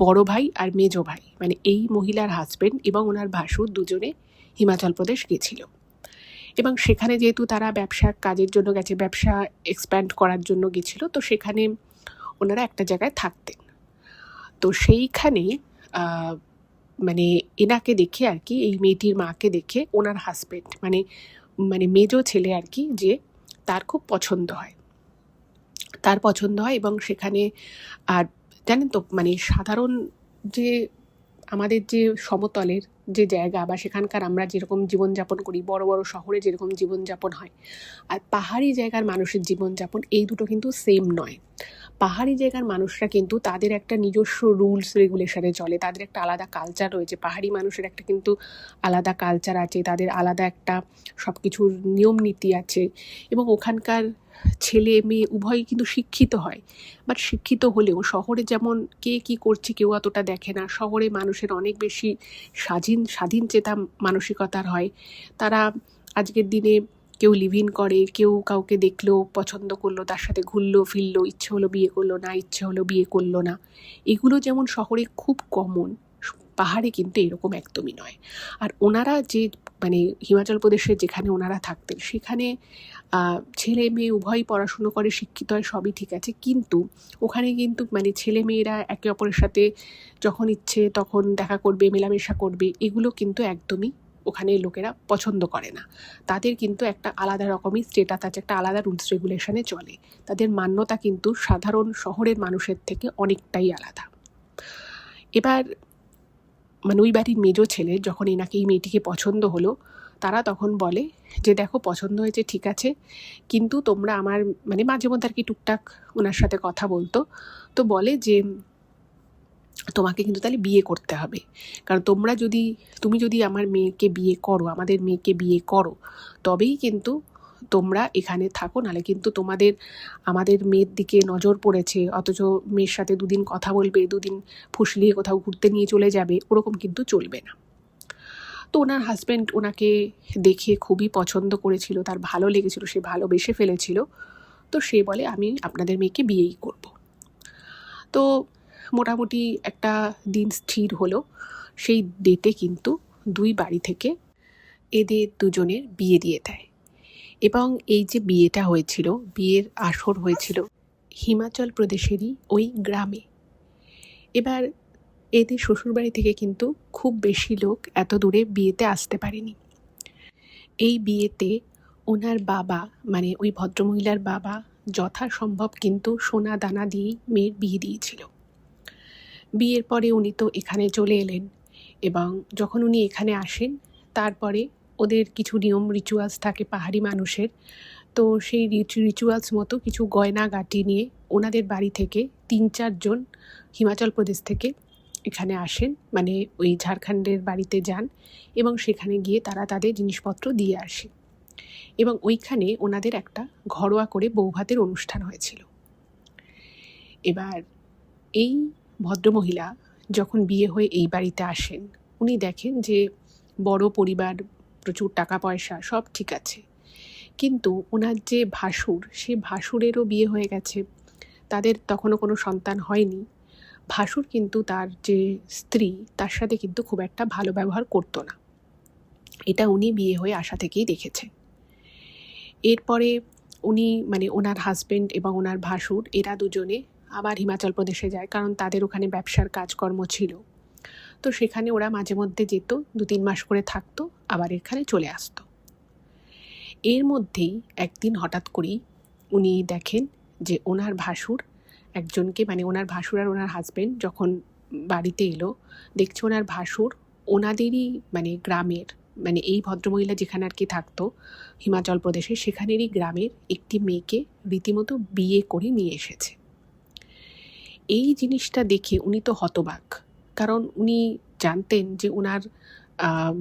বড় ভাই আর মেজো ভাই, মানে এই মহিলার হাজবেন্ড এবং ওনার ভাসুর দুজনে হিমাচল প্রদেশ গেছিল, এবং সেখানে যেহেতু তারা ব্যবসার কাজের জন্য গেছে, ব্যবসা এক্সপ্যান্ড করার জন্য গেছিল, তো সেখানে ওনারা একটা জায়গায় থাকতেন। তো সেইখানে মানে এনাকে দেখে আর কি, এই মেয়েটির মাকে দেখে ওনার হাজবেন্ড, মানে মেজো ছেলে আর কি, যে তার খুব পছন্দ হয়, এবং সেখানে আর জানেন তো, মানে সাধারণ যে আমাদের যে সমতলের যে জায়গা বা সেখানকার আমরা যেরকম জীবনযাপন করি, বড় বড় শহরে যেরকম জীবনযাপন হয়, আর পাহাড়ি জায়গার মানুষের জীবনযাপন, এই দুটো কিন্তু সেম নয়। পাহাড়ি জায়গার মানুষরা কিন্তু তাদের একটা নিজস্ব রুলস রেগুলেশনে চলে, তাদের একটা আলাদা কালচার রয়েছে। পাহাড়ি মানুষের একটা কিন্তু আলাদা কালচার আছে, তাদের আলাদা একটা সব কিছুর নিয়ম নীতি আছে, এবং ওখানকার ছেলে মেয়ে উভয়ই কিন্তু শিক্ষিত হয়। বাট শিক্ষিত হলেও শহরে যেমন কে কী করছে কেউ অতটা দেখে না। শহরে মানুষের অনেক বেশি স্বাধীন চেতা মানসিকতার হয়। তারা আজকের দিনে কেউ লিভ ইন করে, কেউ কাউকে দেখলো পছন্দ করলো, তার সাথে ঘুরলো ফিরলো, ইচ্ছে হলো বিয়ে করলো, না ইচ্ছে হলো বিয়ে করলো না। এগুলো যেমন শহরে খুব কমন, পাহাড়ে কিন্তু এরকম একদমই নয়। আর ওনারা যে মানে হিমাচল প্রদেশে যেখানে ওনারা থাকতেন সেখানে ছেলে মেয়ে উভয়ই পড়াশুনো করে, শিক্ষিত হয়, সবই ঠিক আছে, কিন্তু ওখানে কিন্তু মানে ছেলে মেয়েরা একে অপরের সাথে যখন ইচ্ছে তখন দেখা করবে, মেলামেশা করবে, এগুলো কিন্তু একদমই ওখানে লোকেরা পছন্দ করে না। তাদের কিন্তু একটা আলাদা রকমই স্টেটাস আছে, একটা আলাদা রুলস রেগুলেশনে চলে। তাদের মান্যতা কিন্তু সাধারণ শহরের মানুষের থেকে অনেকটাই আলাদা। এবার মানে ওই বাড়ির মেজো ছেলে যখন এনাকে এই মেয়েটিকে পছন্দ হলো, তারা তখন বলে যে দেখো পছন্দ হয়েছে ঠিক আছে, কিন্তু তোমরা আমার মানে মাঝে মধ্যে আর কি টুকটাক ওনার সাথে কথা বলতো, তো বলে যে তোমাকে কিন্তু তাহলে বিয়ে করতে হবে, কারণ তুমি যদি আমার মেয়েকে বিয়ে করো, আমাদের মেয়েকে বিয়ে করো, তবেই কিন্তু তোমরা এখানে থাকো, নাহলে কিন্তু আমাদের মেয়ের দিকে নজর পড়েছে, অথচ মেয়ের সাথে দুদিন কথা বলবে, দুদিন ফুসলিয়ে কোথাও ঘুরতে নিয়ে চলে যাবে, ওরকম কিন্তু চলবে না। তো ওনার হাজব্যান্ড ওনাকে দেখে খুবই পছন্দ করেছিল, তার ভালো লেগেছিল, সে ভালোবেসে ফেলেছিল। তো সে বলে আমি আপনাদের মেয়েকে বিয়েই করব। তো মোটামুটি একটা দিন স্থির হলো। সেই ডেটে কিন্তু দুই বাড়ি থেকে এদের দুজনের বিয়ে দিয়ে দেয়। এবং এই যে বিয়েটা হয়েছিল, বিয়ের আসর হয়েছিল হিমাচল প্রদেশেরই ওই গ্রামে। এবার এদের শ্বশুরবাড়ি থেকে কিন্তু খুব বেশি লোক এত দূরে বিয়েতে আসতে পারেনি। এই বিয়েতে ওনার বাবা মানে ওই ভদ্রমহিলার বাবা যথাসম্ভব কিন্তু সোনা দানা দিয়েই মেয়ের বিয়ে দিয়েছিল। বিয়ের পরে উনি তো এখানে চলে এলেন, এবং যখন উনি এখানে আসেন তারপরে ওদের কিছু নিয়ম রিচুয়ালস থাকে পাহাড়ি মানুষের। তো সেই রিচুয়ালস মতো কিছু গয়নাগাটি নিয়ে ওনাদের বাড়ি থেকে ৩-৪ জন হিমাচল প্রদেশ থেকে এখানে আসেন, মানে ওই ঝাড়খণ্ডের বাড়িতে যান, এবং সেখানে গিয়ে তারা তাদের জিনিসপত্র দিয়ে আসে। এবং ওইখানে ওনাদের একটা ঘরোয়া করে বৌভাতের অনুষ্ঠান হয়েছিল। এবার এই ভদ্রমহিলা যখন বিয়ে হয়ে এই বাড়িতে আসেন, উনি দেখেন যে বড় পরিবার, প্রচুর টাকা পয়সা, সব ঠিক আছে, কিন্তু ওনার যে ভাসুর, সে ভাসুরেরও বিয়ে হয়ে গেছে, তাদের তখনও কোনো সন্তান হয়নি। ভাসুর কিন্তু তার যে স্ত্রী তার সাথে কিন্তু খুব একটা ভালো ব্যবহার করতো না, এটা উনি বিয়ে হয়ে আসা থেকেই দেখেছে। এরপরে উনি মানে ওনার হাজব্যান্ড এবং ওনার ভাসুর এরা দুজনে আবার হিমাচল প্রদেশে যায়, কারণ তাদের ওখানে ব্যবসার কাজকর্ম ছিল। তো সেখানে ওরা মাঝে মধ্যে যেত, 2-3 মাস করে থাকতো, আবার এখানে চলে আসতো। এর মধ্যেই একদিন হঠাৎ করেই উনি দেখেন যে ওনার ভাসুর একজনকে, মানে ওনার ভাসুর আর ওনার হাজব্যান্ড যখন বাড়িতে এলো, দেখছে ওনার ভাসুর ওনাদেরই মানে গ্রামের, মানে এই ভদ্রমহিলা যেখানে আর কি থাকতো হিমাচল প্রদেশে, সেখানেরই গ্রামের একটি মেয়েকে রীতিমতো বিয়ে করে নিয়ে এসেছে। এই জিনিসটা দেখে উনি তো হতবাক, কারণ উনি জানতেন যে ওনার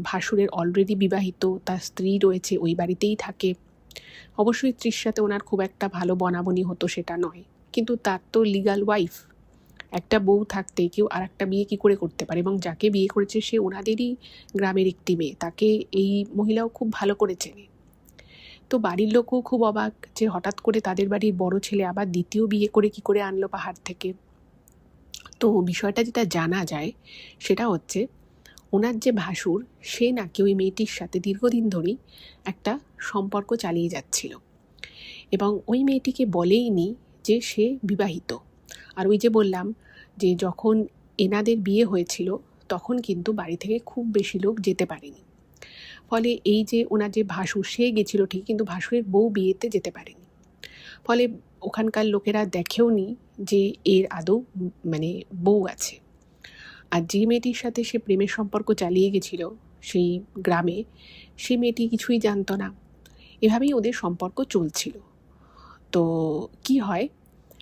ভাসুরের অলরেডি বিবাহিত, তার স্ত্রী রয়েছে, ওই বাড়িতেই থাকে। অবশ্যই স্ত্রীর সাথে ওনার খুব একটা ভালো বনাবনি হতো সেটা নয়, কিন্তু তার তো লিগাল ওয়াইফ, একটা বউ থাকতে কেউ আর একটা বিয়ে কী করে করতে পারে? এবং যাকে বিয়ে করেছে সে ওনাদেরই গ্রামের একটি মেয়ে, তাকে এই মহিলাও খুব ভালো করে চেনে। তো বাড়ির লোকও খুব অবাক যে হঠাৎ করে তাদের বাড়ির বড় ছেলে আবার দ্বিতীয় বিয়ে করে কী করে আনলো পাহাড় থেকে। তো বিষয়টা যেটা জানা যায় সেটা হচ্ছে ওনার যে ভাসুর, সে নাকি ওই মেয়েটির সাথে দীর্ঘদিন ধরেই একটা সম্পর্ক চালিয়ে যাচ্ছিল, এবং ওই মেয়েটিকে বলেইনি যে সে বিবাহিত। আর ওই যে বললাম যে যখন এনাদের বিয়ে হয়েছিল তখন কিন্তু বাড়ি থেকে খুব বেশি লোক যেতে পারেনি, ফলে এই যে ওনার যে ভাসুর, সে গেছিল ঠিক, কিন্তু ভাসুরের বউ বিয়েতে যেতে পারেনি। ফলে ওখানকার লোকেরা দেখেও নি যে এর আদৌ মানে বউ আছে। আর যে মেয়েটির সাথে সে প্রেমের সম্পর্ক চালিয়ে গেছিল সেই গ্রামে, সে মেয়েটি কিছুই জানতো না। এভাবেই ওদের সম্পর্ক চলছিল। তো কি হয়,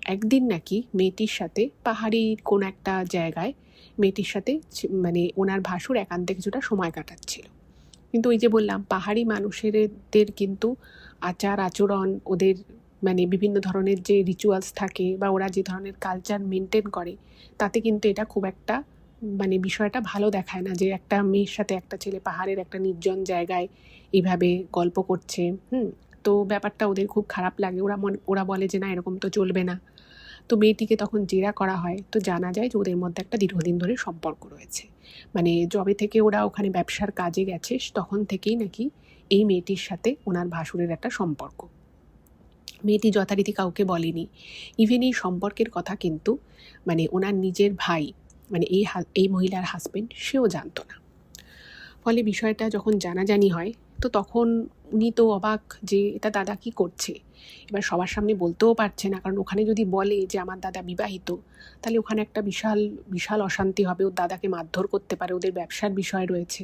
একদিন নাকি মেয়েটির সাথে পাহাড়ির কোন একটা জায়গায় মেয়েটির সাথে মানে ওনার ভাসুর একান্তে কিছুটা সময় কাটাচ্ছিল। কিন্তু ওই যে বললাম, পাহাড়ি মানুষেরদের কিন্তু আচার আচরণ, ওদের মানে বিভিন্ন ধরনের যে রিচুয়ালস থাকে বা ওরা যে ধরনের কালচার মেনটেন করে, তাতে কিন্তু এটা খুব একটা মানে বিষয়টা ভালো দেখায় না যে একটা মেয়ের সাথে একটা ছেলে পাহাড়ের একটা নির্জন জায়গায় এইভাবে গল্প করছে। তো ব্যাপারটা ওদের খুব খারাপ লাগে। ওরা বলে যে না, এরকম তো চলবে না। তো মেয়েটিকে তখন জেরা করা হয়, তো জানা যায় যে ওদের মধ্যে একটা দীর্ঘদিন ধরে সম্পর্ক রয়েছে। মানে যবে থেকে ওরা ওখানে ব্যবসার কাজে গেছে তখন থেকেই নাকি এই মেয়েটির সাথে ওনার ভাসুরের একটা সম্পর্ক। মেয়েটি যথারীতি কাউকে বলেনি। ইভেন এই সম্পর্কের কথা কিন্তু মানে ওনার নিজের ভাই, মানে এই মহিলার হাজবেন্ড, সেও জানতো না। ফলে বিষয়টা যখন জানাজানি হয়, তো তখন উনি তো অবাক যে এটা দাদা কি করছে। এবার সবার সামনে বলতেও পারছে না, কারণ ওখানে যদি বলে যে আমার দাদা বিবাহিত, তাহলে ওখানে একটা বিশাল বিশাল অশান্তি হবে। ওর দাদাকে মারধর করতে পারে, ওদের ব্যবসার বিষয় রয়েছে।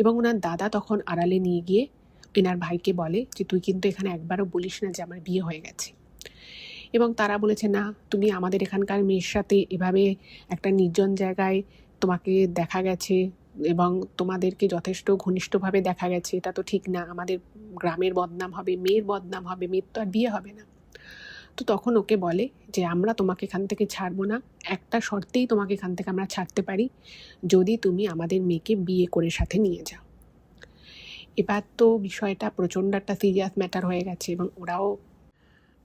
এবং ওনার দাদা তখন আড়ালে নিয়ে গিয়ে এনার ভাইকে বলে যে তুই কিন্তু এখানে একবারও বলিস না যে আমার বিয়ে হয়ে গেছে। এবং তারা বলেছে না, তুমি আমাদের এখানকার মেয়ের সাথে এভাবে একটা নির্জন জায়গায় তোমাকে দেখা গেছে এবং তোমাদেরকে যথেষ্ট ঘনিষ্ঠভাবে দেখা গেছে, এটা তো ঠিক না। আমাদের গ্রামের বদনাম হবে, মেয়ের বদনাম হবে, মেয়ের তো আর বিয়ে হবে না। তো তখন ওকে বলে যে আমরা তোমাকে এখান থেকে ছাড়বো না, একটা শর্তেই তোমাকে এখান থেকে আমরা ছাড়তে পারি, যদি তুমি আমাদের মেয়েকে বিয়ে করে সাথে নিয়ে যাও। এবার তো বিষয়টা প্রচণ্ড একটা সিরিয়াস ম্যাটার হয়ে গেছে এবং ওরাও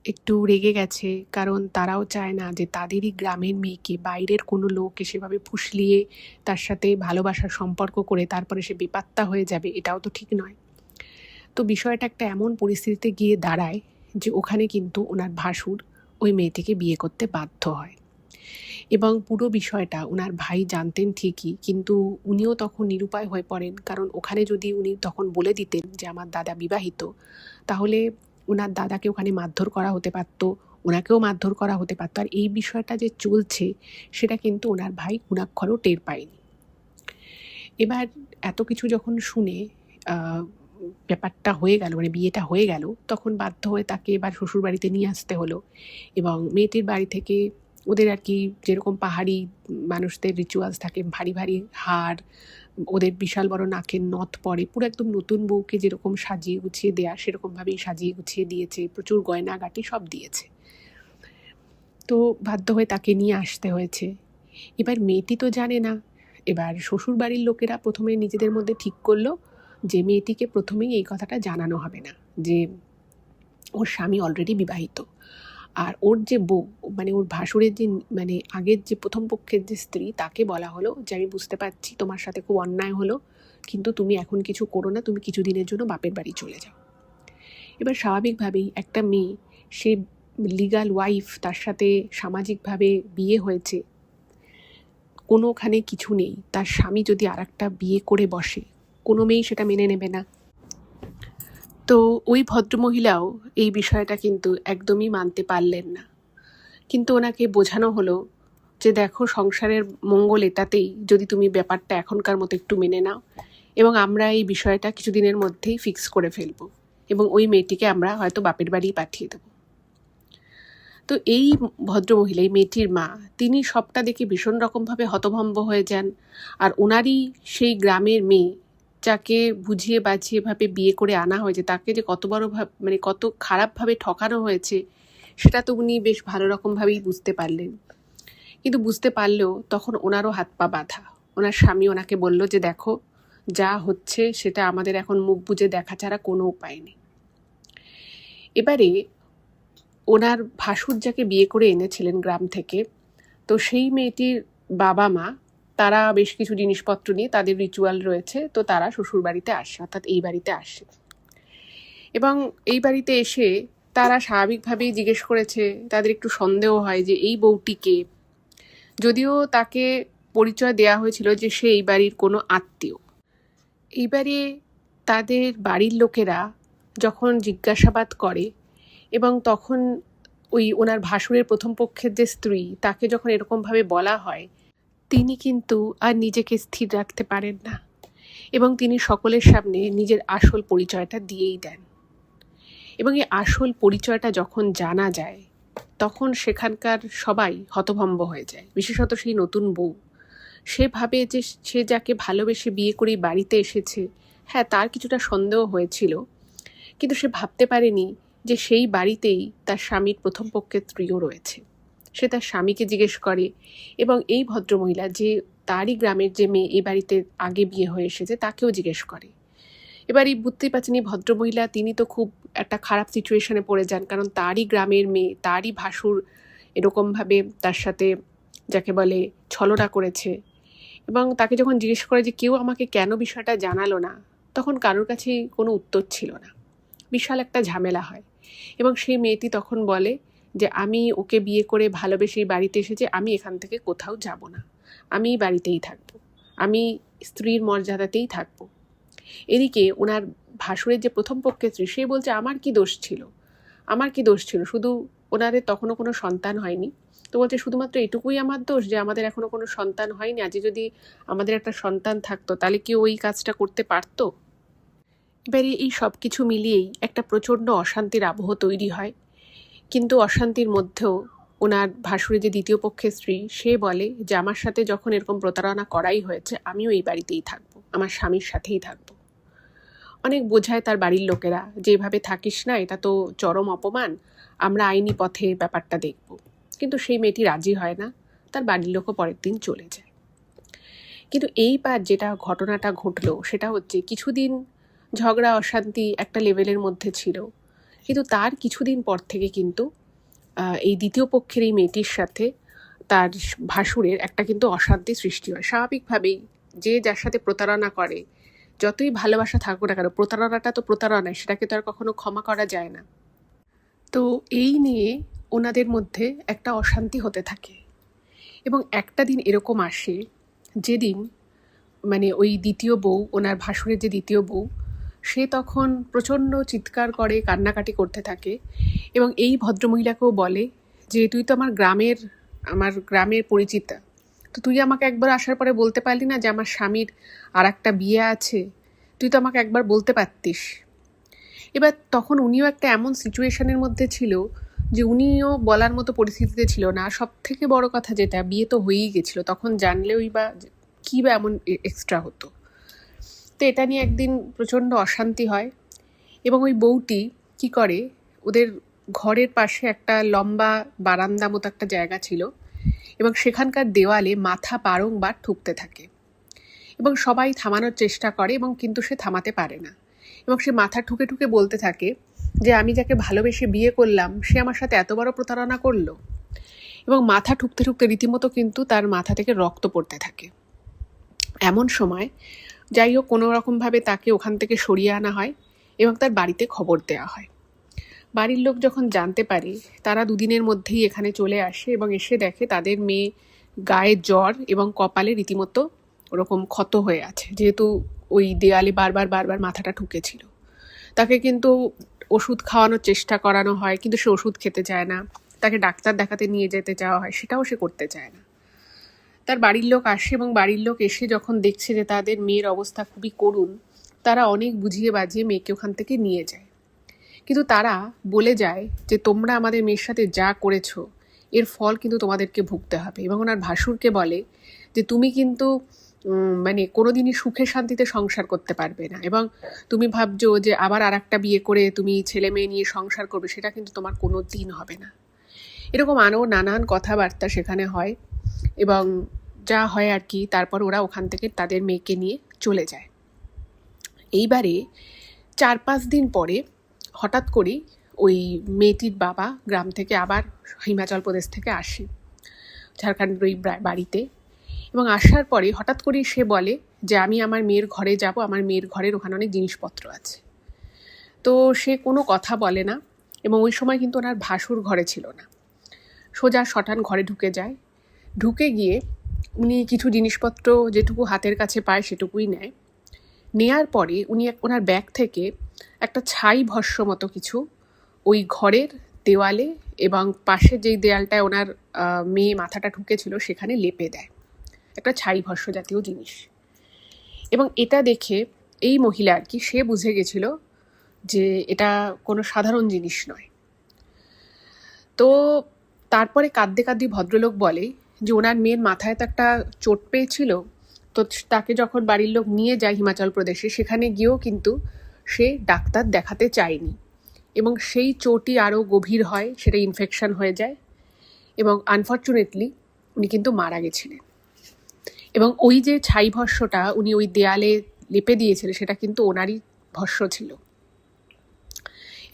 একটু রেগে গেছে, কারণ তারাও চায় না যে তাদেরই গ্রামের মেয়েকে বাইরের কোনো লোক সেভাবে ফুসলিয়ে তার সাথে ভালোবাসার সম্পর্ক করে তারপরে সে বেপাত্তা হয়ে যাবে, এটাও তো ঠিক নয়। তো বিষয়টা একটা এমন পরিস্থিতিতে গিয়ে দাঁড়ায় যে ওখানে কিন্তু ওনার ভাসুর ওই মেয়েটিকে বিয়ে করতে বাধ্য হয়। এবং পুরো বিষয়টা ওনার ভাই জানতেন ঠিকই, কিন্তু উনিও তখন নিরুপায় হয়ে পড়েন, কারণ ওখানে যদি উনি তখন বলে দিতেন যে আমার দাদা বিবাহিত, তাহলে ওনার দাদাকে ওখানে মারধর করা হতে পারত, ওনাকেও মারধর করা হতে পারত। আর এই বিষয়টা যে চলছে সেটা কিন্তু ওনার ভাই উনাক্ষরও টের পায়নি। এবার এত কিছু যখন শুনে ব্যাপারটা হয়ে গেল, মানে বিয়েটা হয়ে গেল, তখন বাধ্য হয়ে তাকে এবার শ্বশুরবাড়িতে নিয়ে আসতে হলো। এবং মেয়েটির বাড়ি থেকে ওদের আর কি যেরকম পাহাড়ি মানুষদের রিচুয়ালস থাকে, ভারী ভারী হার, ওদের বিশাল বড় নাকের নথ পরে, পুরো একদম নতুন বউকে যেরকম সাজিয়ে গুছিয়ে দেয়া সেরকমভাবেই সাজিয়ে গুছিয়ে দিয়েছে, প্রচুর গয়নাগাটি সব দিয়েছে। তো বাধ্য হয়ে তাকে নিয়ে আসতে হয়েছে। এবার মেয়েটি তো জানে না। এবার শ্বশুরবাড়ির লোকেরা প্রথমে নিজেদের মধ্যে ঠিক করলো যে মেয়েটিকে প্রথমেই এই কথাটা জানানো হবে না যে ওর স্বামী অলরেডি বিবাহিত, আর ওর যে বউ মানে ওর ভাসুরের যে মানে আগের যে প্রথম পক্ষের যে স্ত্রী, তাকে বলা হলো যে আমি বুঝতে পারছি তোমার সাথে খুব অন্যায় হলো, কিন্তু তুমি এখন কিছু করো না, তুমি কিছু দিনের জন্য বাপের বাড়ি চলে যাও। এবার স্বাভাবিকভাবেই একটা মেয়ে, সে লিগাল ওয়াইফ, তার সাথে সামাজিকভাবে বিয়ে হয়েছে, কোনোখানে কিছু নেই, তার স্বামী যদি আর একটা বিয়ে করে বসে, কোনো মেয়েই সেটা মেনে নেবে না। তো ওই ভদ্রমহিলাও এই বিষয়টা কিন্তু একদমই মানতে পারলেন না। কিন্তু ওনাকে বোঝানো হলো যে দেখো, সংসারের মঙ্গল এটাতেই যদি তুমি ব্যাপারটা এখনকার মতো একটু মেনে নাও, এবং আমরা এই বিষয়টা কিছুদিনের মধ্যেই ফিক্স করে ফেলবো এবং ওই মেয়েটিকে আমরা হয়তো বাপের বাড়ি পাঠিয়ে দেবো। তো এই ভদ্রমহিলা, এই মেয়েটির মা, তিনি সবটা দেখে ভীষণ রকমভাবে হতভম্ব হয়ে যান। আর ওনারই সেই গ্রামের মেয়ে, যাকে বুঝিয়ে বাঝিয়ে ভাবে বিয়ে করে আনা হয়েছে, তাকে যে কত বড় মানে কত খারাপভাবে ঠকানো হয়েছে, সেটা তো উনি বেশ ভালো রকমভাবেই বুঝতে পারলেন। কিন্তু বুঝতে পারলেও তখন ওনারও হাত পা বাঁধা। ওনার স্বামী ওনাকে বলল যে দেখো, যা হচ্ছে সেটা আমাদের এখন মুখ বুজে দেখা ছাড়া কোনো উপায় নেই। এবারে ওনার ভাসুর যাকে বিয়ে করে এনেছিলেন গ্রাম থেকে, তো সেই মেয়েটির বাবা মা, তারা বেশ কিছু জিনিসপত্র নিয়ে, তাদের রিচুয়াল রয়েছে, তো তারা শ্বশুর বাড়িতে আসে, অর্থাৎ এই বাড়িতে আসে। এবং এই বাড়িতে এসে তারা স্বাভাবিকভাবেই জিজ্ঞেস করেছে, তাদের একটু সন্দেহ হয় যে এই বউটিকে, যদিও তাকে পরিচয় দেয়া হয়েছিল যে সে এই বাড়ির কোনো আত্মীয়। এইবারে তাদের বাড়ির লোকেরা যখন জিজ্ঞাসাবাদ করে এবং তখন ওই ওনার ভাসুরের প্রথম পক্ষের যে স্ত্রী, তাকে যখন এরকমভাবে বলা হয়, তিনি কিন্তু আর নিজেকে স্থির রাখতে পারেন না এবং তিনি সকলের সামনে নিজের আসল পরিচয়টা দিয়েই দেন। এবং এই আসল পরিচয়টা যখন জানা যায়, তখন সেখানকার সবাই হতভম্ব হয়ে যায়, বিশেষত সেই নতুন বউ। সে ভাবে যে সে যাকে ভালোবেসে বিয়ে করে বাড়িতে এসেছে, হ্যাঁ তার কিছুটা সন্দেহ হয়েছিল, কিন্তু সে ভাবতে পারেনি যে সেই বাড়িতেই তার স্বামীর প্রথম পক্ষের স্ত্রীও রয়েছে। সে তার স্বামীকে জিজ্ঞেস করে এবং এই ভদ্রমহিলা যে তারই গ্রামের যে মেয়ে এই বাড়িতে আগে বিয়ে হয়ে এসেছে তাকেও জিজ্ঞেস করে। এবার এই বুঝতেই পারছেন এই ভদ্রমহিলা তিনি তো খুব একটা খারাপ সিচুয়েশনে পড়ে যান, কারণ তারই গ্রামের মেয়ে, তারই ভাসুর এরকমভাবে তার সাথে যাকে বলে ছলনা করেছে। এবং তাকে যখন জিজ্ঞেস করে যে কেউ আমাকে কেন বিষয়টা জানালো না, তখন কারোর কাছেই কোনো উত্তর ছিল না। বিশাল একটা ঝামেলা হয় এবং সেই মেয়েটি তখন বলে যে আমি ওকে বিয়ে করে ভালোবেসে বাড়িতে এসেছি, আমি এখান থেকে কোথাও যাব না, আমি বাড়িতেই থাকবো, আমি স্ত্রীর মর্যাদাতেই থাকবো। এদিকে ওনার ভাসুরের যে প্রথম পক্ষের স্ত্রী সে বলছে আমার কি দোষ ছিল, আমার কি দোষ ছিল, শুধু ওনাদের তখনও কোনো সন্তান হয়নি, তো বলছে শুধুমাত্র এটুকুই আমার দোষ যে আমাদের এখনো কোনো সন্তান হয়নি, আজ যদি আমাদের একটা সন্তান থাকতো তাহলে কি ওই কাজটা করতে পারতো। এবারে এই সব কিছু মিলিয়েই একটা প্রচণ্ড অশান্তির আবহ তৈরি হয়। কিন্তু অশান্তির মধ্যেও ওনার ভাসুরের যে দ্বিতীয় পক্ষের স্ত্রী সে বলে যে আমার সাথে যখন এরকম প্রতারণা করাই হয়েছে আমিও এই বাড়িতেই থাকবো, আমার স্বামীর সাথেই থাকবো। অনেক বোঝায় তার বাড়ির লোকেরা, যেভাবে থাকিস না এটা তো চরম অপমান, আমরা আইনি পথে ব্যাপারটা দেখব। কিন্তু সেই মেয়েটি রাজি হয় না, তার বাড়ির লোকও পরের দিন চলে যায়। কিন্তু এইবার যেটা ঘটনাটা ঘটলো সেটা হচ্ছে কিছুদিন ঝগড়া অশান্তি একটা লেভেলের মধ্যে ছিল, কিন্তু তার কিছুদিন পর থেকে কিন্তু এই দ্বিতীয় পক্ষের এই মেয়েটির সাথে তার ভাসুরের একটা কিন্তু অশান্তি সৃষ্টি হয়। স্বাভাবিকভাবেই যে যার সাথে প্রতারণা করে যতই ভালোবাসা থাকুক না কেন, প্রতারণাটা তো প্রতারণা, সেটাকে তো আর কখনো ক্ষমা করা যায় না। তো এই নিয়ে ওনাদের মধ্যে একটা অশান্তি হতে থাকে এবং একটা দিন এরকম আসে যেদিন মানে ওই দ্বিতীয় বউ, ওনার ভাসুরের যে দ্বিতীয় বউ, সে তখন প্রচণ্ড চিৎকার করে, কান্নাকাটি করতে থাকে এবং এই ভদ্রমহিলাকেও বলে যে তুই তো আমার গ্রামের পরিচিতা, তো তুই আমাকে একবার আসার পরে বলতে পারলি না যে আমার স্বামীর আর একটা বিয়ে আছে, তুই তো আমাকে একবার বলতে পারতিস। এবার তখন উনিও একটা এমন সিচুয়েশনের মধ্যে ছিল যে উনিও বলার মতো পরিস্থিতিতে ছিল না। সব থেকে বড় কথা যেটা, বিয়ে তো হয়েই গেছিলো, তখন জানলেওই বা কী বা এমন এক্সট্রা হতো। তো এটা নিয়ে একদিন প্রচণ্ড অশান্তি হয় এবং ওই বউটি কি করে, ওদের ঘরের পাশে একটা লম্বা বারান্দা মতো একটা জায়গা ছিল এবং সেখানকার দেওয়ালে মাথা বারংবার ঠুকতে থাকে এবং সবাই থামানোর চেষ্টা করে এবং কিন্তু সে থামাতে পারে না এবং সে মাথা ঠুকে ঠুকে বলতে থাকে যে আমি যাকে ভালোবেসে বিয়ে করলাম সে আমার সাথে এত বড় প্রতারণা করলো। এবং মাথা ঠুকতে ঠুকতে রীতিমতো কিন্তু তার মাথা থেকে রক্ত পড়তে থাকে। এমন সময় যাই হোক কোনো রকমভাবে তাকে ওখান থেকে সরিয়ে আনা হয় এবং তার বাড়িতে খবর দেওয়া হয়। বাড়ির লোক যখন জানতে পারে তারা দুদিনের মধ্যেই এখানে চলে আসে এবং এসে দেখে তাদের মেয়ে গায়ে জ্বর এবং কপালে রীতিমতো ওরকম ক্ষত হয়ে আছে, যেহেতু ওই দেয়ালে বারবার বারবার মাথাটা ঠুকেছিল। তাকে কিন্তু ওষুধ খাওয়ানোর চেষ্টা করানো হয়, কিন্তু সে ওষুধ খেতে চায় না। তাকে ডাক্তার দেখাতে নিয়ে যেতে চাওয়া হয়, সেটাও সে করতে চায় না। তার বাড়ির লোক আসে এবং বাড়ির লোক এসে যখন দেখছে যে তাদের মেয়ের অবস্থা খুবই করুণ, তারা অনেক বুঝিয়ে বাজিয়ে মেয়েকে ওখান থেকে নিয়ে যায়। কিন্তু তারা বলে যায় যে তোমরা আমাদের মেয়ের সাথে যা করেছো এর ফল কিন্তু তোমাদেরকে ভুগতে হবে। এবং ওনার ভাসুরকে বলে যে তুমি কিন্তু মানে কোনোদিনই সুখে শান্তিতে সংসার করতে পারবে না এবং তুমি ভাবছো যে আবার আর একটা বিয়ে করে তুমি ছেলে মেয়ে নিয়ে সংসার করবে, সেটা কিন্তু তোমার কোনো দিন হবে না। এরকম আরও নানান কথাবার্তা সেখানে হয় এবং যা হয় আর কি, তারপর ওরা ওখান থেকে তাদের মেয়েকে নিয়ে চলে যায়। এইবারে 4-5 দিন পরে হঠাৎ করেই ওই মেয়েটির বাবা গ্রাম থেকে আবার হিমাচল প্রদেশ থেকে আসে ঝাড়খণ্ডের ওই বাড়িতে এবং আসার পরে হঠাৎ করেই সে বলে যে আমি আমার মেয়ের ঘরে যাব, আমার মেয়ের ঘরের ওখানে অনেক জিনিসপত্র আছে। তো সে কোনো কথা বলে না এবং ওই সময় কিন্তু ওনার ভাসুর ঘরে ছিল না। সোজা শটান ঘরে ঢুকে যায়। ঢুকে গিয়ে উনি কিছু জিনিসপত্র যেটুকু হাতের কাছে পায় সেটুকুই নেয়। নেয়ার পরে উনি ওনার ব্যাগ থেকে একটা ছাই ভস্য মতো কিছু ওই ঘরের দেওয়ালে এবং পাশের যেই দেয়ালটায় ওনার মেয়ে মাথাটা ঢুকেছিল সেখানে লেপে দেয়, একটা ছাই ভস্য জাতীয় জিনিস। এবং এটা দেখে এই মহিলা আর কি, সে বুঝে গেছিল যে এটা কোনো সাধারণ জিনিস নয়। তো তারপরে কাঁদতে কাঁদতে ভদ্রলোক বলে যে ওনার মেয়ের মাথায় তো একটা চোট পেয়েছিল, তো তাকে যখন বাড়ির লোক নিয়ে যায় হিমাচল প্রদেশে, সেখানে গিয়েও কিন্তু সে ডাক্তার দেখাতে চায়নি, এবং সেই চোটই আরও গভীর হয়, সেটা ইনফেকশন হয়ে যায়, এবং আনফর্চুনেটলি উনি কিন্তু মারা গেছিলেন। এবং ওই যে ছাই ভস্যটা উনি ওই দেয়ালে লেপে দিয়েছিলেন, সেটা কিন্তু ওনারই ভস্য ছিল।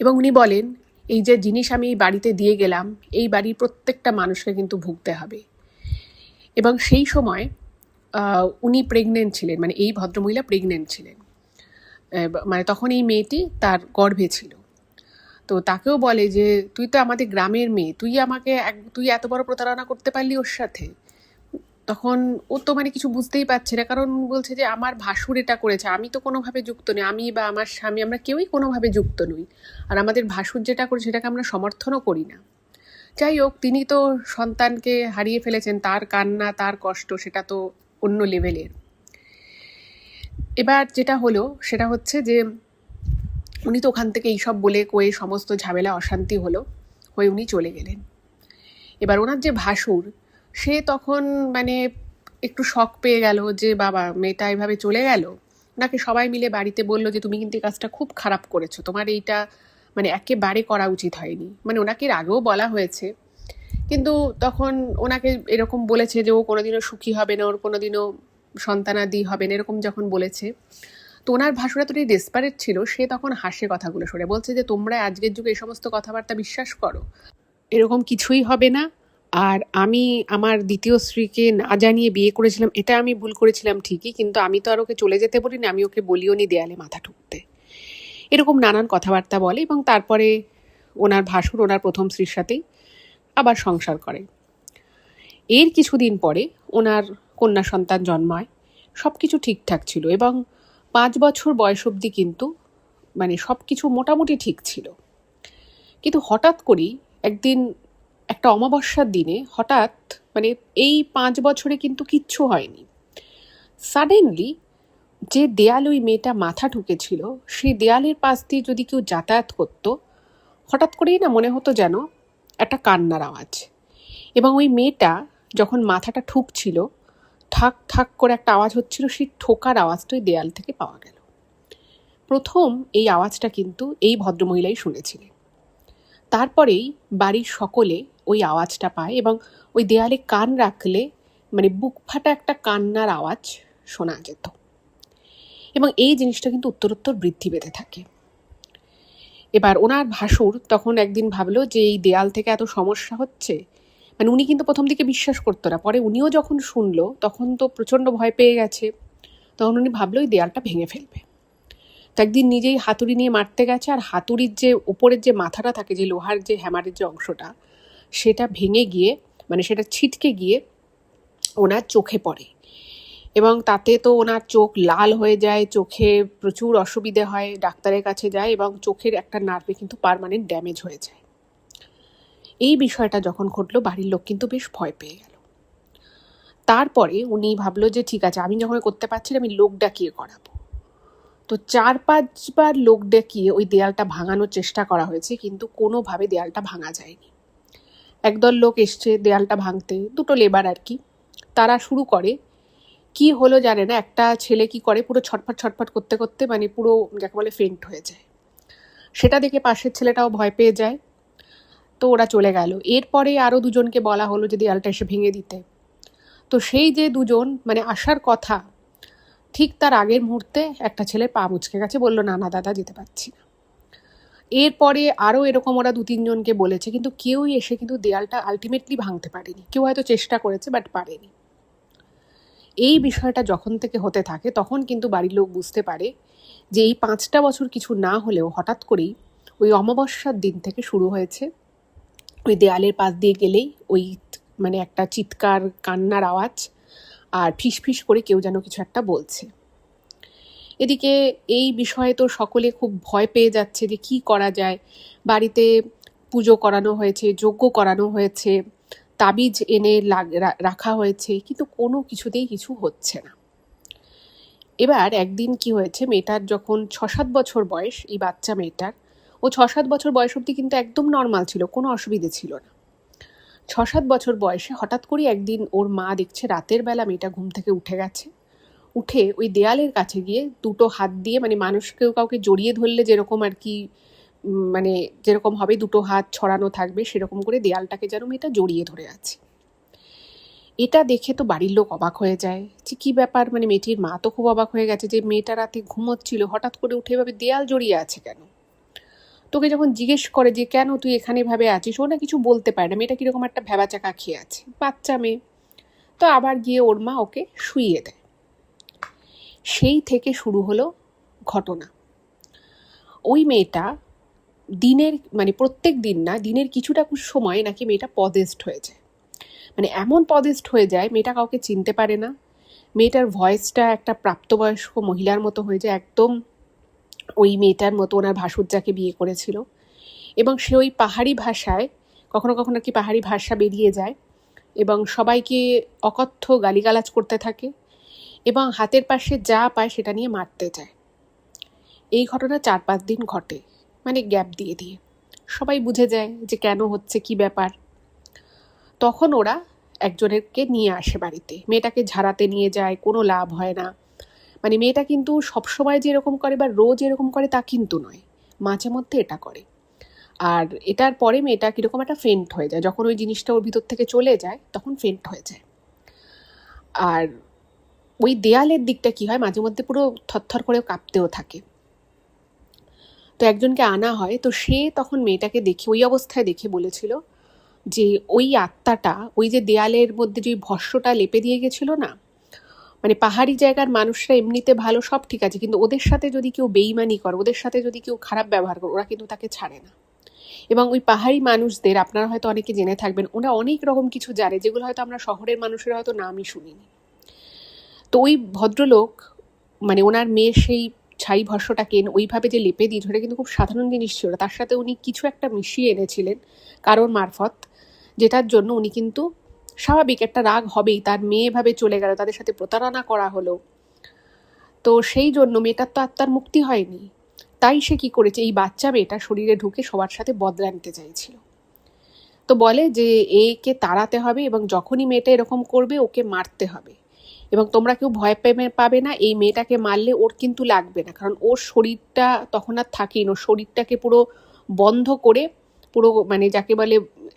এবং উনি বলেন, এই যে জিনিস আমি এই বাড়িতে দিয়ে গেলাম, এই বাড়ির প্রত্যেকটা মানুষকে কিন্তু ভুগতে হবে। এবং সেই সময় উনি প্রেগনেন্ট ছিলেন, মানে এই ভদ্রমহিলা প্রেগনেন্ট ছিলেন, মানে তখন এই মেয়েটি তার গর্ভে ছিল। তো তাকেও বলে যে তুই তো আমাদের গ্রামের মেয়ে, তুই এত বড় প্রতারণা করতে পারলি ওর সাথে। তখন ও তো মানে কিছু বুঝতেই পারছে না, কারণ বলছে যে আমার ভাসুর এটা করেছে, আমি তো কোনোভাবে যুক্ত নই, আমি বা আমার স্বামী আমরা কেউই কোনোভাবে যুক্ত নই, আর আমাদের ভাসুর যেটা করেছে সেটাকে আমরা সমর্থনও করি না। যাই হোক, তিনি তো সন্তানকে হারিয়ে ফেলেছেন, তার কান্না তার কষ্ট সেটা তো অন্য লেভেলের। এবার যেটা হলো সেটা হচ্ছে যে উনি তো ওখান থেকে এইসব বলে কয়ে সমস্ত ঝামেলা অশান্তি হয়ে উনি চলে গেলেন। এবার ওনার যে ভাসুর, সে তখন মানে একটু শক পেয়ে গেল যে বাবা, মেয়েটা এভাবে চলে গেল। ওনাকে সবাই মিলে বাড়িতে বলল যে তুমি কিন্তু এই কাজটা খুব খারাপ করেছো, তোমার এইটা মানে একেবারে করা উচিত হয়নি। মানে ওনাকে এর আগেও বলা হয়েছে, কিন্তু তখন ওনাকে এরকম বলেছে যে ও কোনোদিনও সুখী হবে না, ওর কোনোদিনও সন্তানাদি হবে না, এরকম যখন বলেছে, তো ওনার ভাসুর এতটাই ডেসপারেট ছিল, সে তখন হাসে কথাগুলো শুনে, বলছে যে তোমরা আজকের যুগে এই সমস্ত কথাবার্তা বিশ্বাস করো, এরকম কিছুই হবে না। আর আমি আমার দ্বিতীয় স্ত্রীকে না জানিয়ে বিয়ে করেছিলাম, এটা আমি ভুল করেছিলাম ঠিকই, কিন্তু আমি তো আর ওকে চলে যেতে বলিনি, আমি ওকে বলিও নি দেয়ালে মাথা ঠুকতে। এরকম নানান কথাবার্তা বলে, এবং তারপরে ওনার ভাসুর ওনার প্রথম স্ত্রীর সাথেই আবার সংসার করে। এর কিছুদিন পরে ওনার কন্যা সন্তান জন্মায়, সব কিছু ঠিকঠাক ছিল, এবং 5 বছর বয়স অবধি কিন্তু মানে সব কিছু মোটামুটি ঠিক ছিল। কিন্তু হঠাৎ করেই একদিন একটা অমাবস্যার দিনে হঠাৎ মানে এই 5 বছরে কিন্তু কিচ্ছু হয়নি, সাডেনলি যে দেয়াল ওই মেয়েটা মাথা ঠুকেছিল, সেই দেয়ালের পাশ দিয়ে যদি কেউ যাতায়াত করতো, হঠাৎ করেই না মনে হতো যেন একটা কান্নার আওয়াজ। এবং ওই মেয়েটা যখন মাথাটা ঠুকছিল, ঠাক ঠাক করে একটা আওয়াজ হচ্ছিল, সেই ঠোকার আওয়াজটা ওই দেয়াল থেকে পাওয়া গেল। প্রথম এই আওয়াজটা কিন্তু এই ভদ্রমহিলাই শুনেছিলেন। তারপরেই বাড়ির সকলে ওই আওয়াজটা পায়, এবং ওই দেয়ালে কান রাখলে মানে বুক ফাটা একটা কান্নার আওয়াজ শোনা যেত। এবং এই জিনিসটা কিন্তু উত্তরোত্তর বৃদ্ধি পেতে থাকে। এবার ওনার ভাসুর তখন একদিন ভাবলো যে এই দেয়াল থেকে এত সমস্যা হচ্ছে, মানে উনি কিন্তু প্রথম দিকে বিশ্বাস করতো না, পরে উনিও যখন শুনলো তখন তো প্রচণ্ড ভয় পেয়ে গেছে, তখন উনি ভাবলো ওই দেয়ালটা ভেঙে ফেলবে। তো একদিন নিজেই হাতুড়ি নিয়ে মারতে গেছে, আর হাতুড়ির যে উপরের যে মাথাটা থাকে, যে লোহার যে হ্যামারের যে অংশটা, সেটা ভেঙে গিয়ে মানে সেটা ছিটকে গিয়ে ওনার চোখে পড়ে, এবং তাতে তো ওনার চোখ লাল হয়ে যায়, চোখে প্রচুর অসুবিধে হয়, ডাক্তারের কাছে যায়, এবং চোখের একটা নার্ভে কিন্তু পার্মানেন্ট ড্যামেজ হয়ে যায়। এই বিষয়টা যখন ঘটলো, বাড়ির লোক কিন্তু বেশ ভয় পেয়ে গেল। তারপরে উনি ভাবলো যে ঠিক আছে, আমি যখন করতে পারছি না, আমি লোক ডাকিয়ে করাবো। তো 4-5 বার লোক ডেকিয়ে ওই দেয়ালটা ভাঙানোর চেষ্টা করা হয়েছে, কিন্তু কোনোভাবে দেয়ালটা ভাঙা যায়নি। একদল লোক এসছে দেয়ালটা ভাঙতে, দুটো লেবার আর কি, তারা শুরু করে, কি হলো জানে না, একটা ছেলে কি করে পুরো ছটফট ছটফট করতে করতে মানে পুরো যাকে বলে ফেন্ট হয়ে যায়। সেটা দেখে পাশের ছেলেটাও ভয় পেয়ে যায়, তো ওরা চলে গেল। এরপরে আরও দুজনকে বলা হলো যে দেয়ালটা এসে ভেঙে দিতে। তো সেই যে দুজন মানে আসার কথা, ঠিক তার আগের মুহূর্তে একটা ছেলে পা মুচকে গেছে, বললো না না দাদা, যেতে পারছি না। এরপরে আরও এরকম ওরা 2-3 জনকে বলেছে, কিন্তু কেউই এসে কিন্তু দেয়ালটা আলটিমেটলি ভাঙতে পারেনি। কেউ হয়তো চেষ্টা করেছে বাট পারেনি। এই বিষয়টা যখন থেকে হতে থাকে, তখন কিন্তু বাড়ির লোক বুঝতে পারে যে এই 5টা বছর কিছু না হলেও হঠাৎ করেই ওই অমাবস্যার দিন থেকে শুরু হয়েছে, ওই দেয়ালের পাশ দিয়ে গেলেই ওই মানে একটা চিৎকার, কান্নার আওয়াজ, আর ফিস ফিস করে কেউ যেন কিছু একটা বলছে। এদিকে এই বিষয়ে তো সকলে খুব ভয় পেয়ে যাচ্ছে যে কি করা যায়। বাড়িতে পুজো করানো হয়েছে, যজ্ঞ করানো হয়েছে, তাবিজ এনে রাখা হয়েছে, কিন্তু কোনো কিছুতেই কিছু হচ্ছে না। এবার একদিন কি হয়েছে, মেয়েটার যখন 6-7 বছর বয়স, এই বাচ্চা মেয়েটার, ও 6-7 বছর বয়স অবধি কিন্তু একদম নর্মাল ছিল, কোনো অসুবিধে ছিল না। 6-7 বছর বয়সে হঠাৎ করে একদিন ওর মা দেখছে রাতের বেলা মেয়েটা ঘুম থেকে উঠে গেছে, উঠে ওই দেয়ালের কাছে গিয়ে দুটো হাত দিয়ে, মানে মানুষকেও কাউকে জড়িয়ে ধরলে যেরকম আর কি মানে যেরকম হবে দুটো হাত ছড়ানো থাকবে সেরকম করে দেয়ালটাকে যেন মেয়েটা জড়িয়ে ধরে আছে। এটা দেখে তো বাড়ির লোক অবাক হয়ে যায় যে কী ব্যাপার, মানে মেয়েটির মা তো খুব অবাক হয়ে গেছে যে মেয়েটা রাতে ঘুমোচ্ছিল, হঠাৎ করে উঠে এভাবে দেয়াল জড়িয়ে আছে কেন। তোকে যখন জিজ্ঞেস করে যে কেন তুই এখানে ভাবে আছিস, ও না কিছু বলতে পারে না, মেয়েটা কীরকম একটা ভ্যাবাচাকা খেয়ে আছে, বাচ্চা মেয়ে। তো আবার গিয়ে ওর মা ওকে শুইয়ে দেয়। সেই থেকে শুরু হলো ঘটনা। ওই মেয়েটা দিনের, মানে প্রত্যেক দিন না, দিনের কিছুটা সময় নাকি মেয়েটা পজেসড হয়ে যায়। মানে এমন পজেসড হয়ে যায় মেয়েটা কাউকে চিনতে পারে না, মেয়েটার ভয়েসটা একটা প্রাপ্তবয়স্ক মহিলার মতো হয়ে যায়, একদম ওই মেয়েটার মতো ওনার ভাসুজ্জাকে বিয়ে করেছিল। এবং সে ওই পাহাড়ি ভাষায়, কখনো কখনো আর কি পাহাড়ি ভাষা বেরিয়ে যায় এবং সবাইকে অকথ্য গালিগালাজ করতে থাকে এবং হাতের পাশে যা পায় সেটা নিয়ে মারতে যায়। এই ঘটনা 4-5 দিন ঘটে, মানে গ্যাপ দিয়ে দিয়ে। সবাই বুঝে যায় যে কেন হচ্ছে, কি ব্যাপার। তখন ওরা একজনেরকে নিয়ে আসে বাড়িতে, মেয়েটাকে ঝাড়াতে নিয়ে যায়, কোনো লাভ হয় না। মানে মেয়েটা কিন্তু সবসময় যে এরকম করে বা রোজ এরকম করে তা কিন্তু নয়, মাঝে মধ্যে এটা করে। আর এটার পরে মেয়েটা কীরকম একটা ফেন্ট হয়ে যায়, যখন ওই জিনিসটা ওর ভিতর থেকে চলে যায় তখন ফেন্ট হয়ে যায়। আর ওই দেয়ালের দিকটা কি হয়, মাঝে মধ্যে পুরো থরথর করে কাঁপতেও থাকে। তো একজনকে আনা হয়, তো সে তখন মেয়েটাকে দেখে, ওই অবস্থায় দেখে বলেছিল যে ওই আত্মাটা, ওই যে দেয়ালের মধ্যে যে ভস্মটা লেপে দিয়ে গেছিল না, মানে পাহাড়ি জায়গার মানুষরা এমনিতে ভালো, সব ঠিক আছে, কিন্তু ওদের সাথে যদি কেউ বেইমানি করে, ওদের সাথে যদি কেউ খারাপ ব্যবহার করে, ওরা কিন্তু তাকে ছাড়ে না। এবং ওই পাহাড়ি মানুষদের আপনারা হয়তো অনেকে জেনে থাকবেন, ওরা অনেক রকম কিছু জানে যেগুলো হয়তো আমরা শহরের মানুষেরা হয়তো নামই শুনিনি। তো ওই ভদ্রলোক, মানে ওনার মেয়ের সেই ছাই ভস্মটাকে ওইভাবে যে লেপে দিয়েছিল, এটা কিন্তু খুব সাধারণ জিনিস ছিল, তার সাথে উনি কিছু একটা মিশিয়ে এনেছিলেন কারোর মারফত, যেটার জন্য উনি কিন্তু স্বাভাবিক একটা রাগ হবেই, তার মেয়ে এভাবে চলে গেল, তাদের সাথে প্রতারণা করা হলো, তো সেই জন্য মেয়েটার তো আত্মার মুক্তি হয়নি। তাই সে কি করেছে, এই বাচ্চা মেয়েটা শরীরে ঢুকে সবার সাথে বদলা নিতে চাইছিল। তো বলে যে একে তাড়াতে হবে এবং যখনই মেয়েটা এরকম করবে ওকে মারতে হবে, এবং তোমরা কেউ ভয় পাবে না, এই মেয়েটাকে মারলে ওর কিন্তু লাগবে না, কারণ ওর শরীরটা তখন আর থাকেই না, ওর শরীরটাকে পুরো বন্ধ করে, পুরো মানে যাকে বলে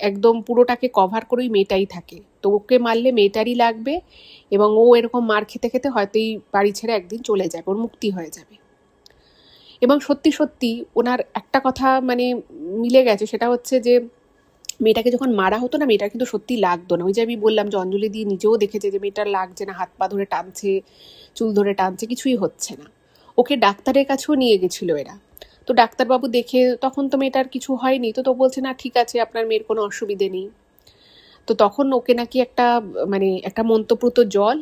একদম পুরোটাকে কভার করে ওই মেয়েটাই থাকে, তো ওকে মারলে মেয়েটারই লাগবে এবং ও এরকম মার খেতে খেতে হয়তো এই বাড়ি ছেড়ে একদিন চলে যাবে, ওর মুক্তি হয়ে যাবে। এবং সত্যি সত্যি ওনার একটা কথা মানে মিলে গেছে, সেটা হচ্ছে যে মেয়েটাকে যখন মারা হতো না, মেয়েটার কিন্তু সত্যি লাগতো না। ওই যে আমি বললাম যে অঞ্জলি দি নিজেও দেখেছে যে মেয়েটার লাগছে না, হাত পা ধরে টানছে, চুল ধরে টানছে, কিছুই হচ্ছে না। ওকে ডাক্তারের কাছেও নিয়ে গেছিলো এরা, তো ডাক্তারবাবু দেখে, তখন তো মেয়েটার কিছু হয়নি, তো বলছে না ঠিক আছে, আপনার মেয়ের কোনো অসুবিধে নেই। তো তখন ওকে নাকি একটা মানে একটা মন্ত্রপ্রুত জল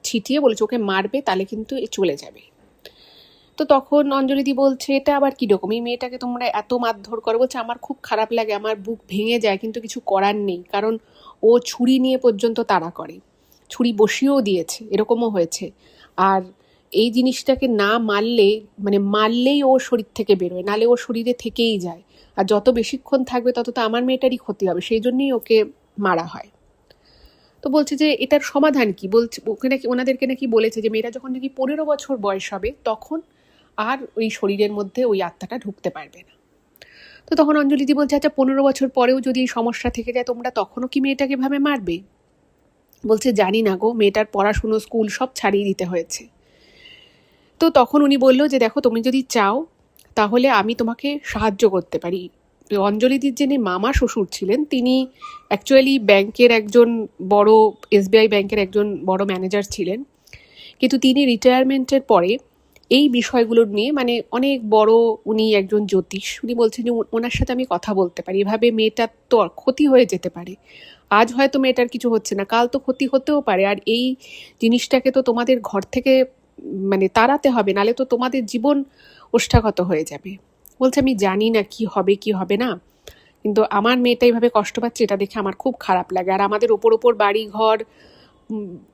ছিটিয়ে বলেছে ওকে মারবে, তাহলে কিন্তু এ চলে যাবে। তো তখন অঞ্জলিদি বলছে এটা আবার কীরকম, এই মেয়েটাকে তোমরা এত মারধর করো। বলছে আমার খুব খারাপ লাগে, আমার বুক ভেঙে যায়, কিন্তু কিছু করার নেই, কারণ ও ছুরি নিয়ে পর্যন্ত তাড়া করে, ছুরি বসিয়েও দিয়েছে, এরকমও হয়েছে। আর এই জিনিসটাকে না মারলে, মানে মারলেই ওর শরীর থেকে বেরোয়, নালে ওর শরীরে থেকেই যায়, আর যত বেশিক্ষণ থাকবে তত তো আমার মেয়েটারই ক্ষতি হবে, সেই জন্যই ওকে মারা হয়। তো বলছে যে এটার সমাধান কি, বলছে ওকে নাকি, ওনাদেরকে নাকি বলেছে যে মেয়েটা যখন নাকি 15 বছর বয়স হবে তখন আর ওই শরীরের মধ্যে ওই আত্মাটা ঢুকতে পারবে না। তো তখন অঞ্জলিদি বলছে আচ্ছা 15 বছর পরেও যদি এই সমস্যা থেকে যায়, তোমরা তখনও কি মেয়েটাকে ভাবে মারবে? বলছে জানি না গো, মেয়েটার পড়াশুনো, স্কুল সব ছাড়িয়ে দিতে হয়েছে। তো তখন উনি বললো যে দেখো, তুমি যদি চাও তাহলে আমি তোমাকে সাহায্য করতে পারি। অঞ্জলিদির যিনি মামা শ্বশুর ছিলেন, তিনি অ্যাকচুয়ালি ব্যাংকের একজন বড়, SBI ব্যাংকের একজন বড় ম্যানেজার ছিলেন, কিন্তু তিনি রিটায়ারমেন্টের পরে এই বিষয়গুলো নিয়ে, মানে অনেক বড় উনি একজন জ্যোতিষ, উনি বলছেন যে ওনার সাথে আমি কথা বলতে পারি, এভাবে মেয়েটার তো ক্ষতি হয়ে যেতে পারে, আজ হয়তো মেয়েটার কিছু হচ্ছে না, কাল তো ক্ষতি হতেও পারে, আর এই জিনিসটাকে তো তোমাদের ঘর থেকে মানে তাড়াতে হবে, নালে তো তোমাদের জীবন ওষ্ঠাগত হয়ে যাবে। বলছে আমি জানি না কি হবে কি হবে না, কিন্তু আমার মেয়েটা এইভাবে কষ্ট পাচ্ছে, এটা দেখে আমার খুব খারাপ লাগে। আর আমাদের ওপর বাড়ি ঘর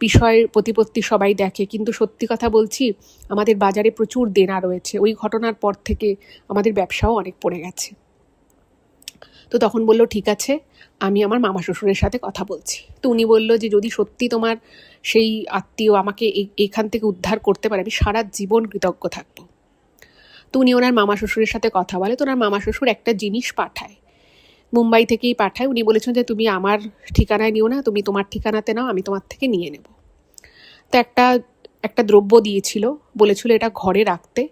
বিষয় প্রতিপত্তি সবাই দেখে, কিন্তু সত্যি কথা বলছি, আমাদের বাজারে প্রচুর দেনা রয়েছে, ওই ঘটনার পর থেকে আমাদের ব্যবসাও অনেক পড়ে গেছে। তো তখন বলল ঠিক আছে, আমি আমার মামা শ্বশুরের সাথে কথা বলছি। তো উনি বলল যে যদি সত্যি তোমার সেই আত্মীয় আমাকে এখান থেকে উদ্ধার করতে পারে, আমি সারা জীবন কৃতজ্ঞ থাকবো। তো উনি ওনার মামা শ্বশুরের সাথে কথা বলে। তো ওনার মামা শ্বশুর একটা জিনিস পাঠায়, মুম্বাই থেকেই পাঠায়। উনি বলেছেন যে তুমি আমার ঠিকানায় নিও না, তুমি তোমার ঠিকানাতে নাও, আমি তোমার থেকে নিয়ে নেব। তো একটা দ্রব্য দিয়েছিল, বলেছিল এটা ঘরে রাখতে,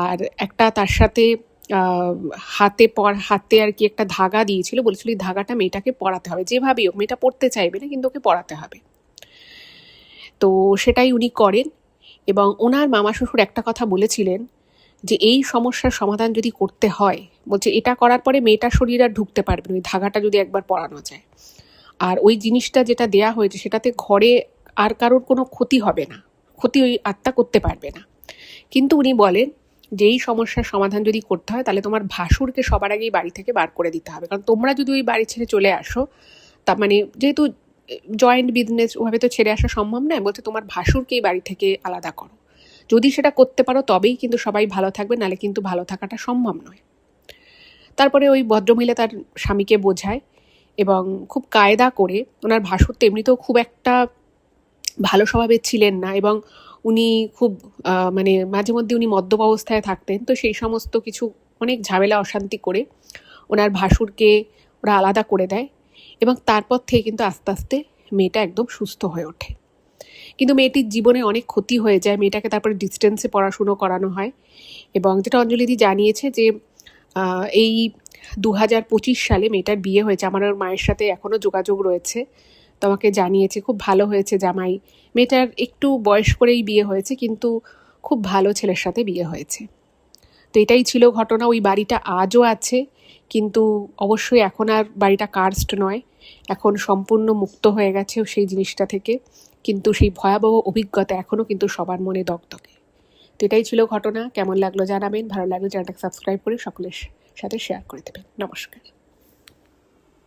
আর একটা তার সাথে হাতে আর কি একটা ধাগা দিয়েছিল, বলেছিল এই ধাগাটা মেয়েটাকে পরাতে হবে, যেভাবেই হোক, মেয়েটা পড়তে চাইবে না কিন্তু ওকে পরাতে হবে। তো সেটাই উনি করেন। এবং ওনার মামা শ্বশুর একটা কথা বলেছিলেন যে এই সমস্যার সমাধান যদি করতে হয়, বলছে এটা করার পরে মেয়েটার শরীর আর ঢুকতে পারবে না, ওই ধাগাটা যদি একবার পরানো যায়। আর ওই জিনিসটা যেটা দেয়া হয়েছে সেটাতে ঘরে আর কারোর কোনো ক্ষতি হবে না, ক্ষতি ওই আত্মা করতে পারবে না। কিন্তু উনি বলেন যে এই সমস্যার সমাধান যদি করতে হয় তাহলে তোমার ভাসুরকে সবার আগেই বাড়ি থেকে বার করে দিতে হবে, কারণ তোমরা যদি ওই বাড়ি ছেড়ে চলে আসো, তার মানে যেহেতু জয়েন্ট বিজনেস, ওভাবে তো ছেড়ে আসা সম্ভব নয়। বলছে তোমার ভাসুরকেই বাড়ি থেকে আলাদা করো, যদি সেটা করতে পারো তবেই কিন্তু সবাই ভালো থাকবে, নাহলে কিন্তু ভালো থাকাটা সম্ভব নয়। তারপরে ওই ভদ্রমহিলা তার স্বামীকে বোঝায় এবং খুব কায়দা করে, ওনার ভাসুর তো এমনিতেও খুব একটা ভালো স্বভাবের ছিলেন না, এবং উনি খুব মানে মাঝে মধ্যে উনি মদ্যপ অবস্থায় থাকতেন। তো সেই সমস্ত কিছু অনেক ঝামেলা অশান্তি করে ওনার ভাসুরকে ওরা আলাদা করে দেয়, এবং তারপর থেকে কিন্তু আস্তে আস্তে মেয়েটা একদম সুস্থ হয়ে ওঠে। কিন্তু মেয়েটির জীবনে অনেক ক্ষতি হয়ে যায়, মেয়েটাকে তারপরে ডিস্টেন্সে পড়াশুনো করানো হয়। এবং যেটা অঞ্জলিদি জানিয়েছে যে এই 2025 সালে মেয়েটার বিয়ে হয়েছে, আমার ওর মায়ের সাথে এখনও যোগাযোগ রয়েছে। তো আমাকে জানিয়েছে খুব ভালো হয়েছে জামাই, মেয়েটার একটু বয়স করেই বিয়ে হয়েছে কিন্তু খুব ভালো ছেলের সাথে বিয়ে হয়েছে। তো এটাই ছিল ঘটনা। ওই বাড়িটা আজও আছে, কিন্তু অবশ্যই এখন আর বাড়িটা কার্সড নয়, এখন সম্পূর্ণ মুক্ত হয়ে গেছে সেই জিনিসটা থেকে, কিন্তু সেই ভয়াবহ অভিজ্ঞতা এখনও কিন্তু সবার মনে দগদগে। তো এটাই ছিল ঘটনা। কেমন লাগলো জানাবেন, ভালো লাগলে চ্যানেলটাকে সাবস্ক্রাইব করে সকলের সাথে শেয়ার করে দেবেন। নমস্কার।